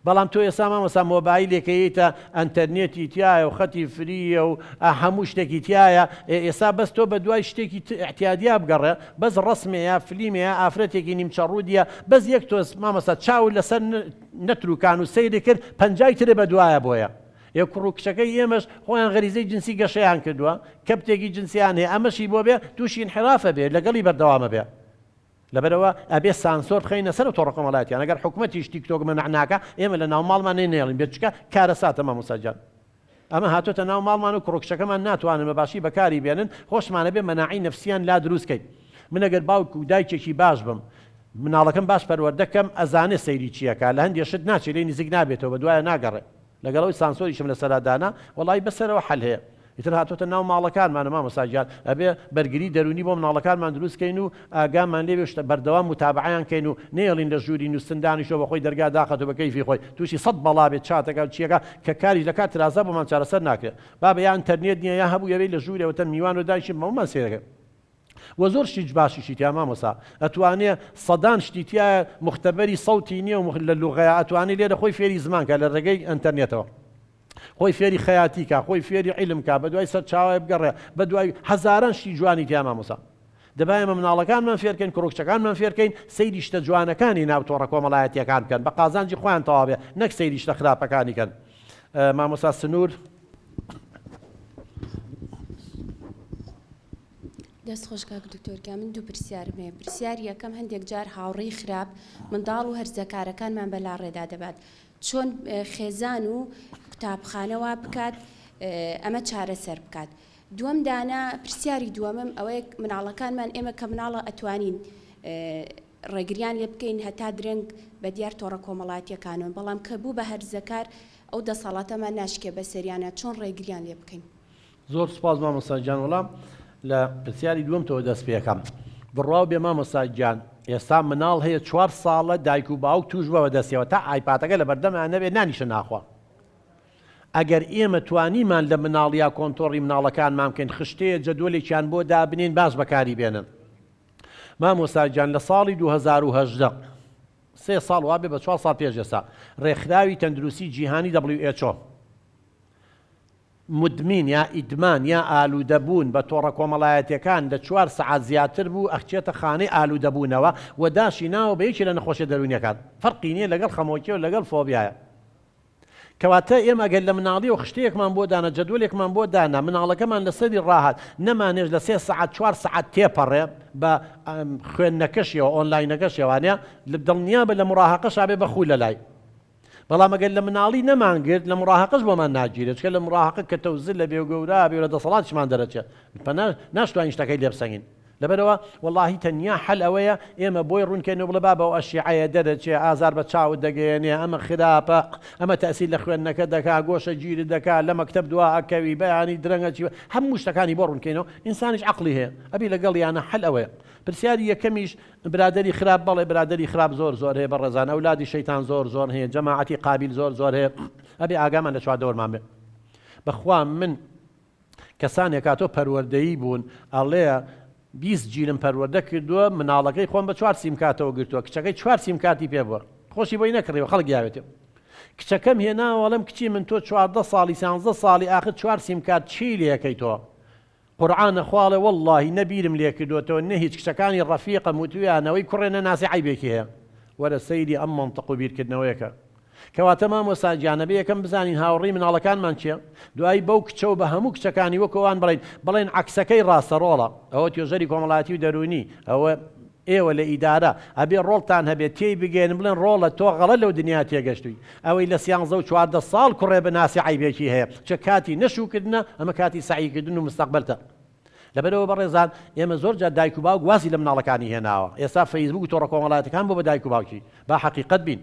بەڵام تۆ ئێستا مامۆستا مۆبایلێکەیتە ئەنتەرنێتی تایە و خەتی فریە و هەموو شتێکی تایە ئێستا بەس تۆ بە دوای شتێکی احتیادیا بگەڕێ بەس ڕسمەیە فلیمەیە ئافرەتێکی نیمچەڕوودیە بەس یەک تۆز مامۆستا چاو لەسەر نەتروکان و سەیری کرد پەنجای ترێ بە دوایە بۆیە کوڕکچەکەی ئێمەش خۆیان غەریزەی جنسی گەشەیان کردووە کەپتێکی جنسیان هەیە ئەمەشی بۆ بێ تووشی انحرافە بێ لەگەڵی بەردەوامە بێ لەبەرەوە ئەبێ سانسۆر خەینە سەر تۆڕە کۆمەڵایەتیان ئەگەر حکوومەتیش تیکتۆک مەنعناکە ئێمە لە ناو ماڵمان نێڵین بێت چکە کارە ساتە مامۆستاجان ئەمە هاتوۆتە ناو ماڵمان و کوڕکچەکەمان ناتوانن بەباشی بەکاری بێنن خۆشمانە بێ مەناعی نەفسیان لا دروستکەین من ئەگەر باوک و دایکێکی باش بم مناڵەکەم باش پەروەردەکەم ئەزانێ سەیری چیەکە لە هەندێک شت ناچێت لێ نزیک نابێتەوە بە دوایە ناگەڕێ لەگەڵەوەی سانسۆریشم لە سەرادانا وەڵی بەسەرەوە حەل هەیە ئیتر هاتوۆتە ناو ماڵەکانمانە مامۆستاجان ئەبێ بەرگری دەرونی بۆ مناڵەکانمان دروستکەین و ئاگامان لێ بێشتە بەردەوام متابعەیان کەین و نێڵین لە ژووری نووسندانیشەوە بەخۆی دەرگا داخەت و بە کەیفی خۆی تووشی 100 بەڵا بێت چاتەکە و چیەکە کە کاریش لە کات ترازە بۆمان چارەسەر ناکرێت بابە یا ئینتەرنێت نییە یا هەبوو یەوەی لە ژوورەوەتە میوان و دایشی مەمان سێرەکە وە زۆر شتیج باشیشی تیا مامۆستا ئەتوانێ سەدان شتی تایە مختبەری سەوتی نییە و لە لوغەیە ئەتوانێت لێرە خۆی فێری زمانکە لە ڕێگەی ئەنتەرنێتەوە خۆی فێری خەیاتیکە خۆی فێری عیلمکە بە دوای سەر چاوای بگەڕێ بە دوای هەزاران شتی جوانی تیا مامۆستا دەبایە ئێمە مناڵەکانمان فێرکەین کوڕکچەکانمان فێرکەین سەیری شتە جوانەکانی ناو تۆڕە کۆمەڵایەتیەکان بکەن بە قازانجی خۆیان تەواو بێ نەک سەیری شتە خراپەکانی کەن مامۆستا سنوور دەست خۆشکاک دکتۆرکە من دوو پرسیارم هەیە پرسیار یەکەم هەندێک جار هاوڕێی خراپ منداڵ و هەرزەکارەکانمان بەلا ڕێدا دەبات چۆن خێزان و قوتابخانەوە بکات ئەمە چارەسەر بکات دووەم دانا پرسیاری دووەمم ئەوەیە مناڵەکانمان ئێمە کە مناڵە ئەتوانین ڕێگریان لێ بکەین هەتا درەنگ بە دیار تۆڕە کۆمەڵاتیەکانەوە بەڵام کە بوو بە هەرزەکار ئەو دەسەڵاتەمان ناشکێ بە سەریانە چۆن ڕێگریان لێ بکەین زۆر سپاس مامۆستاجان وەڵام لە پرسیاری دووەمتەوە دەست پێەکەم بڕاو بێ مامۆستاجان ئێستا مناڵ هەیە 4 ساڵە دایک و باوک توش بەوە دەستیەوە تا ئایپاتەکە لە بەردەمان نەبێت نانیشە ناخوا ئەگەر ئێمە توانیمان لە مناڵیا کۆنتۆڕی مناڵەکانمان بکەین خشتەیە جەدوڵێکیان بۆ دابنین باش بەکاری بێنن مامۆستاجان لە ساڵی 2018 3 ساڵ وابێ بە 4 ساڵ پێش ئێستا ڕێکخراوی تەندروستی جیهانی WHO مدمین یا ئیدمان یا ئالوودەبوون بە تۆڕە کۆمەڵایەتیەکان لە 4 سەعات زیاتر بوو ئەخچێتە خانەی ئالوودەبوونەوە و داشی ناوە بە یەکی لە نەخۆشیە دەرونیەکان فەرقی نییە لەگەڵ خەمۆکی و لەگەڵ فۆبیایە کەواتە ئێمە ئەگەر لە مناڵی و خشتەیەکمان بۆ دانا جەدوڵێکمان بۆ دانا مناڵەکەمان لەسەری ڕاهات نەمانێژ لە 3 سەعات 4 سەعات تێپەڕێ بە خوێندنەکەشیەوە ئۆنلاینەکەشێوانە لە دڵنیا بە لە مڕاهەقەش ئابێ بەخوو لە لای بەڵام ئەگەر لە مناڵی نەمانگرت لە مڕاهەقەش بۆمان ناگیرێت چکە لە مڕاهەقە کە تەوزل لە بێگەورە بێ لە دەسەڵاتشمان دەرەچێت ناشتوانین شتەکەی لێ بسەنگین لەبەرەوە وەڵاهی تەنیا حەل ئەوەیە ئێمە بۆی ڕوونکەینەوە بڵێ بابە ئەو ئەشیعەیە دەرەچێ ئازار بە چاوت دەگەیەنێ ئەمە خراپە ئەمە تەئسیر لە خوێندنەکە دەکا گۆشە گیرت دەکا لە مەکتەب دوا ئەکەوی بەیانی درەنگە چی هەموو شتەکانی بۆ ڕوونکەینەوە ئینسانیش عەقڵی هەیە ئەبی لەگەڵ یانە حەل ئەوەیە پرسیاری یەکەمیش برادەری خراپ بەڵێ برادەری خراپ زۆر هەیە بەڕێزانە ئەولادی شەیتان زۆر هەیە جەماعەتی قابیل زۆر هەیە ئەبێ ئاگامان لە چواردەوەرمان بێ بەخوا من کەسانێک کاتۆ پەروەردەیی بوون ئەڵێ 20 گیرم پەروەردە کردووە مناڵەکەی خۆم بە 4 سیمکاتەوە گرتووە کچەکەی 4 سیمکاتی پێ بووە خۆشی بۆی نەکڕیەوە خەڵک یاوێتێ کچەکەم هێناوەڵم کچی من تۆ 14 ساڵی 13 ساڵی آخر 4 سیمکات چی لێەکەی تۆ قورئانە خواڵێ وەڵڵاهی نەبیرم لێ کردوێتەوە نە هیچ کچەکانی ڕەفیقە وتویانەوەی کوڕێنە ناسی عیبێکی هەیە وەرە سەیری ئەم مەنتەق و بیرکردنەوەیەکە کەواتە مامۆستاجانەبێ یەکەم بزانین هاوڕێی مناڵەکانمان چییە دوایی بەو کچە و بە هەموو کچەکانی وەکەوان بڵێن عەکسەکەی ڕاستەڕۆڵە ئەوە توێژەری کۆمەڵایەتی و دەرونی ئەوە ئێوە لە ئیدارە ئەبێ ڕۆڵتان هەبێت تێی بگەێن بڵێن ڕۆڵە تۆ غەڵەت لەو دنیا تێگەشتووی ئەوەی لە 13 و 14 ساڵ کوڕێ بە ناسی عیبێکی هەیە چە کاتی نەشوکردنە ئەمە کاتی سعیکردن و مستەقبەلتە لەبەرەوە بەڕێزان ئێمە زۆر جار دایک و باوک وازی لە مناڵەکانی هێناوە ئێستا فەیسبوک و تۆڕە کۆمەڵایەتەکان بۆ بە دایک و باوکی با حەقیقەت بین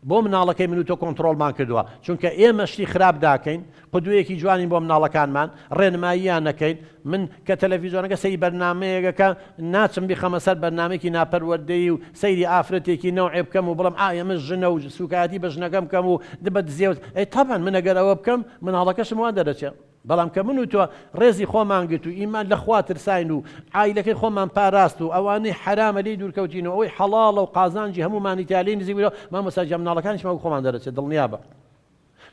بۆ مناڵەکەی من و تۆ کۆنتترۆلمان کردووە چونکە ئێمە شتی خراپ داکەین قودوەیەکی جوانین بۆ مناڵەکانمان ڕێنماییان نەکەین من کە تەلەڤیزۆنەکە سەیری بەرنامەیەکە ناچم بیخەمە سەر بەرنامێکی ناپەروەردەی و سەیری ئافرەتێکی نەوعێ بکەم و بڵم ئێمە ژنە و سوکایەتی بە ژنەکەم بکەم و دبەت زێوت ئەی تاپان من ئەگەر ئەوە بکەم مناڵەکەشم وان دەرەچێت بەڵام کە من و تۆ ڕێزی خۆمان گرت و ئیمان لە خوا ترساین و عایلەکەی خۆمان پاراست و ئەوانەی حرامە لێی دوورکەوتین و ئەوەی حەڵاڵە و قازانجی هەمومانی تالێ نزیکەوە مامۆستا جە مناڵەکانیشمان خۆمان دەرەچێت دڵنیا بە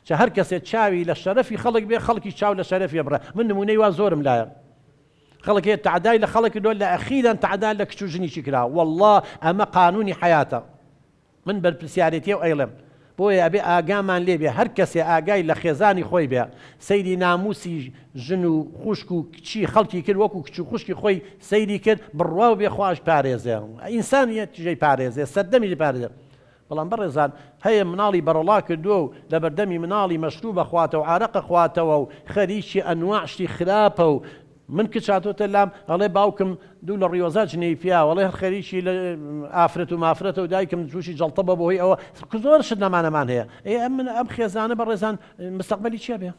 چە هەر کەسێک چاوی لە شەرەفی خەڵک بێ خەڵکی چاو لە شەرەفی بڕە من نمونەی وا زۆرم لایە خەڵک تعدای لە خەڵکی دۆ لە ئەخیران تعدا لە کچ و ژنیشی کرا والله ئەمە قانونی حیاتە من بەرپرسیارەتی و ئەیڵێم بۆیە ئەبێ ئاگامان لێبێ هەر کەسێ ئاگای لە خێزانی خۆی بێ سەیری ناموسی ژن و خوشک و کچی خەڵکی کرد وەکو کچ و خوشکی خۆی سەیری کرد بڕوا و بێ خواش پارێزێ ئینسانیەت تژەی پارێزێ سەردەمی پارێزێ بەڵام بەڕێزان هەیە مناڵی بەڕڵا کردووە و لە بەردەمی مناڵی مەشروب بەخواتەوە و عارەقە خواتەوە و خەریکی ئەنواع شتی خراپە و من کچاتۆتە لام ئەڵێ باوکم دوو لە ڕیۆزا جنەی پیا وڵێ خەریکی لە ئافرەت و مافرەتە و دایکم تووشی جەڵتە بە بۆی ئەوە زۆر شت نەمانەمان هەیە ئەم خێزانە بەڕێزان مستەقبەلی چیە بێ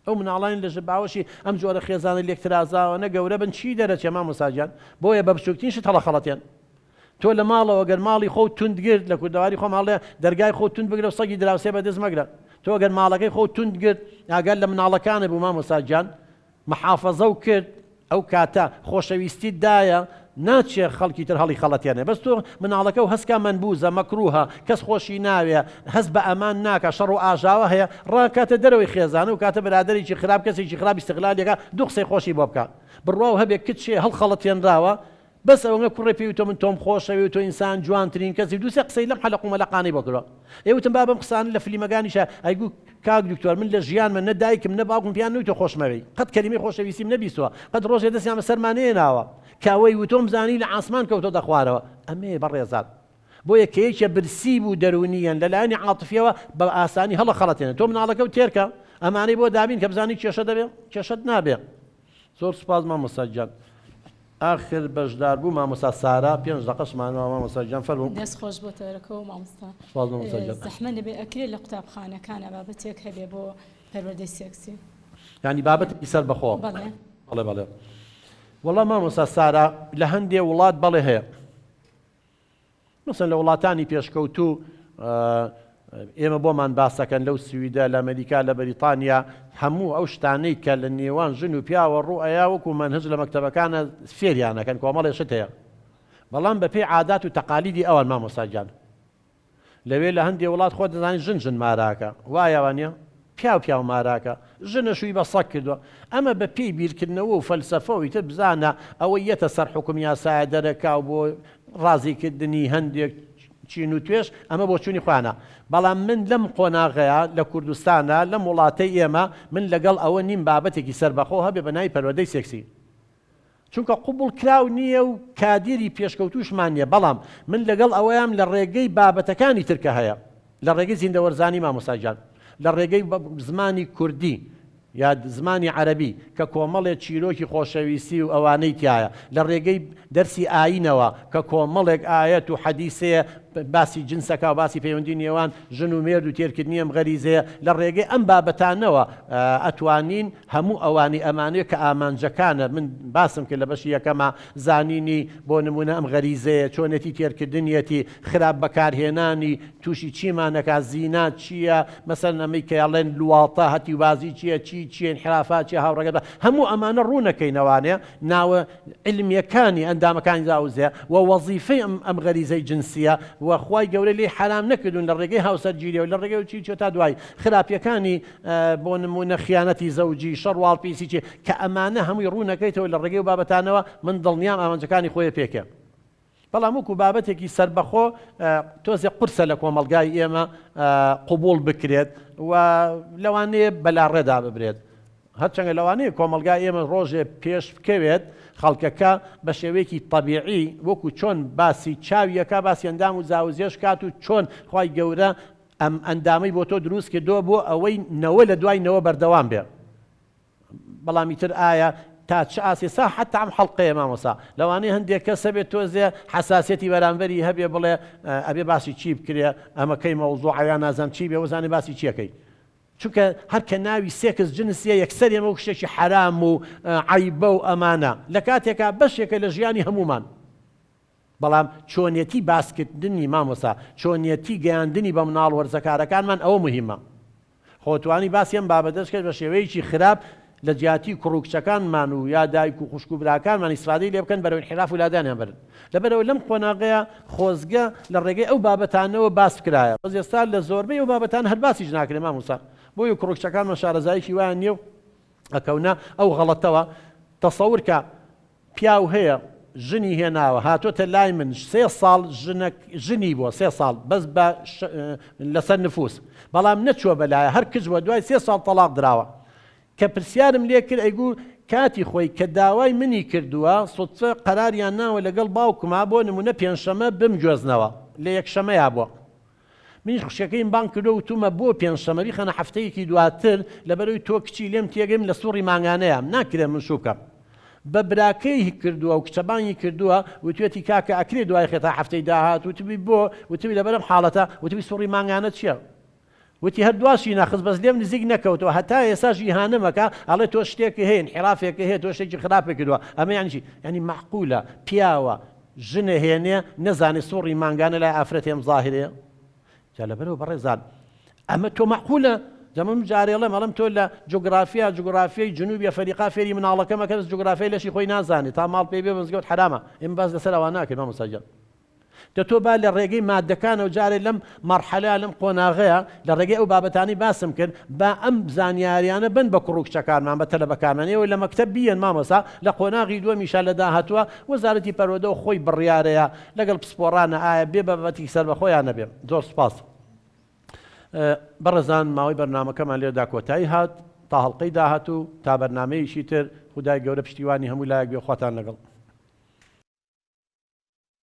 ئەو مناڵان لە ژباوەشی ئەم جۆرە خێزانە لێکترازاوەنە گەورە بن چی دەرەچێ مامۆستاجان بۆیە بە بچووکترین شت هەڵەخەڵەتێن تۆ لە ماڵەوە گەر ماڵی خۆ توندگرت لە کوردەواری خۆ ماڵێ دەرگای خۆ تون بگرە و سەگی دراوسێ بەدەست مەگرە تۆ گەر ماڵەکەی خۆ توندگرت ئاگەر لە مناڵەکانە بوو مامۆستاجان محافەزە و کرد ئەو کاتە خۆشەویستی دایە ناچێ خەڵکی تر هەڵی خەڵەتێنێ بەس تۆ مناڵەکە و هەسکا منبوزە مەکروهە کەس خۆشی ناوێ هەست بە ئەمان ناکە شەڕ و ئاژاوە هەیە ڕاکاتە دەرەوەی خێزانە و کاتە برادێکی خراپ کەسێکی خراپ استقلالێکە دوو قسەی خۆشی بۆ بکە بڕوا و هەبێ کچێ هەڵخەڵەتێنراوە بەس ئەوەنە کوڕێ پێوی تۆ من تۆم خۆشەوی و تۆ ئینسان جوانترین کەسی دووسێ قسەی لەم حەلەق و مەلەقانەی بۆ کردووە ئێوتم با بەم قسانە لە فلیمەکانیشە ئەیگو کاک دکتۆر من لە ژیانمە نە دایکم نە باوکم پیان نووی تۆ خۆشمەوەی قەت کەلیمەی خۆشەویستیم نەبیستووە قەت ڕۆژێ دەستیان بەسەرمانەیە ناوە کاوەی وتۆم زانی لە ئاسمان کەوتۆ دەخوارەوە ئەمێ بەڕێزات بۆیە کە یەکێ برسی بوو دەرونیەن لەلایەنی عاتفیەوە بە ئاسانی هەڵە خەڵەتێنێت تۆ مناڵەکە و تێرکە ئەمانەی بۆ دابین کە بزانی کێشە دەبێ کێشەت نابێ زۆر سوپاس مامۆستا گیان آخر بەشدار بوو مامۆستا سارا 5 دقەشمانەوە مامۆستا گیان فەرموو دەست خۆش بۆتەوەرەکەەوە مامۆستا سوپاس مامۆستا گیان زەحمە لەبێ ئەکرێت لە قوتابخانەکانە بابەتێک هەبێ بۆ پەروەردەی سێکسی یعنی بابەتێکی سەر بەخۆ بەڵێ بەڵێ بەڵێ وەڵام مامۆستا سارا لە هەندێ وڵات بەڵێ هەیە مثلا لە وڵاتانی پێشکەوتوو ئێمە بۆمان باسەکەن لەو سویدە لە ئەمریکا لە بەریتانیا هەموو ئەو شتانەی کە لە نێوان ژن و پیاوە ڕوئەیە وەکو منهج لە مەکتەبەکانە فێریانەکەن کۆمەڵێ شت هەیە بەڵام بەپێی عادات و تەقالیدی ئەوان مامۆستا گیان لەوێ لە هەندێک وڵات خۆ دەزانین ژن ماراکە وایەوانە پیاو ماراکە ژنە شووی بە سەگ کردووە ئەمە بە پێی بیرکردنەوە و فەلسەفەوەی تر بزانە ئەوە یەتە سەر حکم یاسایە دەرەکا و بۆ ڕازیکردنی هەندێک چین و توێش ئەمە بۆ چوونی خوانە بەڵام من لەم قۆناغەیە لە کوردستانە لەم وڵاتەی ئێمە من لەگەڵ ئەوە نیم بابەتێکی سەربەخۆ هەبێ بە ناوی پەروەردەی سێکسی چونکە قوبوڵ کراو نییە و کادیری پێشکەوتوشمان نییە بەڵام من لەگەڵ ئەوەیان لە ڕێگەی بابەتەکانی ترکە هەیە لە ڕێگەی زیندەوەرزانی مامۆستا گیان لە ڕێگەی زمانی کوردی یا زمانی عەرەبی کە کۆمەڵێک چیرۆکی خۆشەویستی و ئەوانەی تایە لە ڕێگەی دەرسی ئاینەوە کە کۆمەڵێک ئایەت و حەدیثەیە باسی جنسەکە و باسی پەیوەندی نێوان ژن و مێرد و تێرکردنی ئەم غەریزەیە لە ڕێگەی ئەم بابەتانەوە ئەتوانین هەموو ئەوانی ئەمانەیە کە ئامانجەکانە من باسم کرد لە بەشی یەکەمە زانینی بۆ نمونە ئەم غەریزەیە چۆنێتی تێرکردنیەتی خراپ بەکارهێنانی تووشی چیمانەکە زینا چییە مەسەڵەن ئەمەی کە ئەڵێن لواڵتە هەتیوبازی چییە چی انحرافات چی هاوڕێگە هەموو ئەمانە ڕوونەکەینەوانێ ناوە علمیەکانی ئەندامەکانی زاوزێ و وەزیفەی ئەم غەریزەی جنسیە وەخوای گەورە لێ حرام نەکردون لە ڕێگەی هاوسەرگیری و لە ڕێگەی چی چۆ تا دوای خراپیەکانی بۆ نمونە خیانەتی زەوجی شەڕواڵ پیسی چی کە ئەمانە هەمووی ڕوونەکەیتەوە لە ڕێگەی و بابەتانەوە من دڵنیام ئامانجەکانی خۆی پێکە بەڵام وەکو بابەتێکی سەربەخۆ تۆزێ قورسە لە کۆمەلگای ئێمە قوبوڵ بکرێت و لەوانەیە بەلاڕێدا ببرێت هەرچەندە لەوانەیە کۆمەلگای ئێمە ڕۆژێ پێش بکەوێت خەڵکەکە بە شێوەیەکی طەبیعی وەکو چۆن باسی چاویەکە باسی ئەندام و زاوزێش کات و چۆن خوای گەورە ئەم ئەندامەی بۆ تۆ دروست کردووە بۆ ئەوەی نەوە لە دوای نەوە بەردەوام بێ بەڵامی تر ئایا تا چ ئاسێسا حتا ئەم حەڵقەیە مامۆسا لەوانەیە هەندێک کەسە بێت تۆزێ حساسەتی بەرامبەری هەبێ بڵێ ئەبێ باسی چی بکرێ ئەمەکەی مەوزوعیان نازانم چی بێ وەزانێ باسی چیەکەی چونکە هەر کە ناوی سێکس جنسیە یەکسەر ئێمە و شتێکی حرام و عیبە و ئەمانە لە کاتێکا بەشێکە لە ژیانی هەمومان بەڵام چۆنیەتی باسکردنی مامۆسا چۆنیەتی گەیاندنی بە مناڵ وەرزەکارەکانمان ئەوە مهمە خۆتوانی باسی ئەم بابەتەشکرد بە شێوەیەکی خراپ لە جیاتی کوڕکچەکانمان و یا دایک و خوشک و براکانمان ئیسفادەی لێ بکەن بەرەو انحراف ولادانیان برن لەبەرەوە لەم قۆناغەیە خۆزگە لە ڕێگەی ئەو بابەتانەوە باس کرایە بەس ئێستا لە زۆربەی ئەو بابەتان هەر باسیش ناکرێ مامۆستا بۆیە کوڕکچەکانمان شارەزاییکی وایان نییە و ئەکەونە ئەو غەڵەتەوە تەسەور کە پیاو هەیە ژنی هێناوە هاتۆتە لای من 3 ساڵ ژنی بۆ 3 ساڵ بەس بە لەسەر نفوس بەڵام نەچووە بەلایە هەر کچ بە دوای 3 ساڵ تەلاق دراوە کە پرسیارم لێ کرد ئەیگو کاتی خۆی کە داوای منی کردووە سوتفە قەراریان ناوە لەگەڵ باوکما بۆ نمونە پێنجشەمە بمگوێزنەوە لە یەکشەمەیە بووە منیش خوشەکەیم بان کردو و تومە بۆ پێنجشەمەری خەنە هەفتەیەکی دواتر لەبەرەوەی تۆ کچی لێم تێگەیم لە سوڕی مانگانەیە ناکرێ من شوکەم بە براکەی کردووە و کچەبانی کردووە وتوێتی کاکە ئەکرێ دوای خێتا هەفتەی داهات وتبی بۆ وتبی لەبەرم حاڵەتە وتبی سوڕی مانگانە چییە وتی هەر دواشی ناخست بەس لێم نزیک نەکەوتەوە هەتا ئێساشی هانمەکە ئەڵێ تۆ شتێکی هەیە انحرافێکی هەیە تۆ شتێکی خراپێک کردووە ئەمە یانچی ینی معقولە پیاوە ژنە هێنێ نەزانێ سوڕی مانگانە لای ئافرەتێم زاهرەیە جا لەبەرەوە بەڕێزان ئەمە تۆ معقولە جەمەم جارێڵێ مەڵم تۆ لە جوگرافیای جنوبی ئەفریقا فێری مناڵەکەمە کەس جوگرافیای لەشی خۆی نازانێت تا ماڵ پێی بێ مزگەوت حرامە ئێمە باس لەسەر ئەوە ناکەین مامۆستا دەتۆ با لە ڕێگەی مادەکانەوە جارێ لەم مەرحەلە لەم قۆناغەیە لە ڕێگەی ئەو بابەتانی باسم کرد با ئەم زانیاریانە بن بە کوڕکچەکانمان بە تەلەبەکانمانەوە لە مەکتەب بیەن مامۆستا لە قۆناغی دووەمیشا لە داهاتووە وەزارەتی پەروەردە خۆی بڕیارەیە لەگەڵ پسپۆڕانە ئایا بێ بابەتی سەر بە خۆیان نەبێ زۆر سپاس بەڕێزان ماوەی بەرنامەکەمان لێرەدا کۆتایی هات تا هەڵقەی داهاتوو تا بەرنامەیەکی تر خودای گەورە پشتیوانی هەموو لایەک بێ خواتان لەگەڵ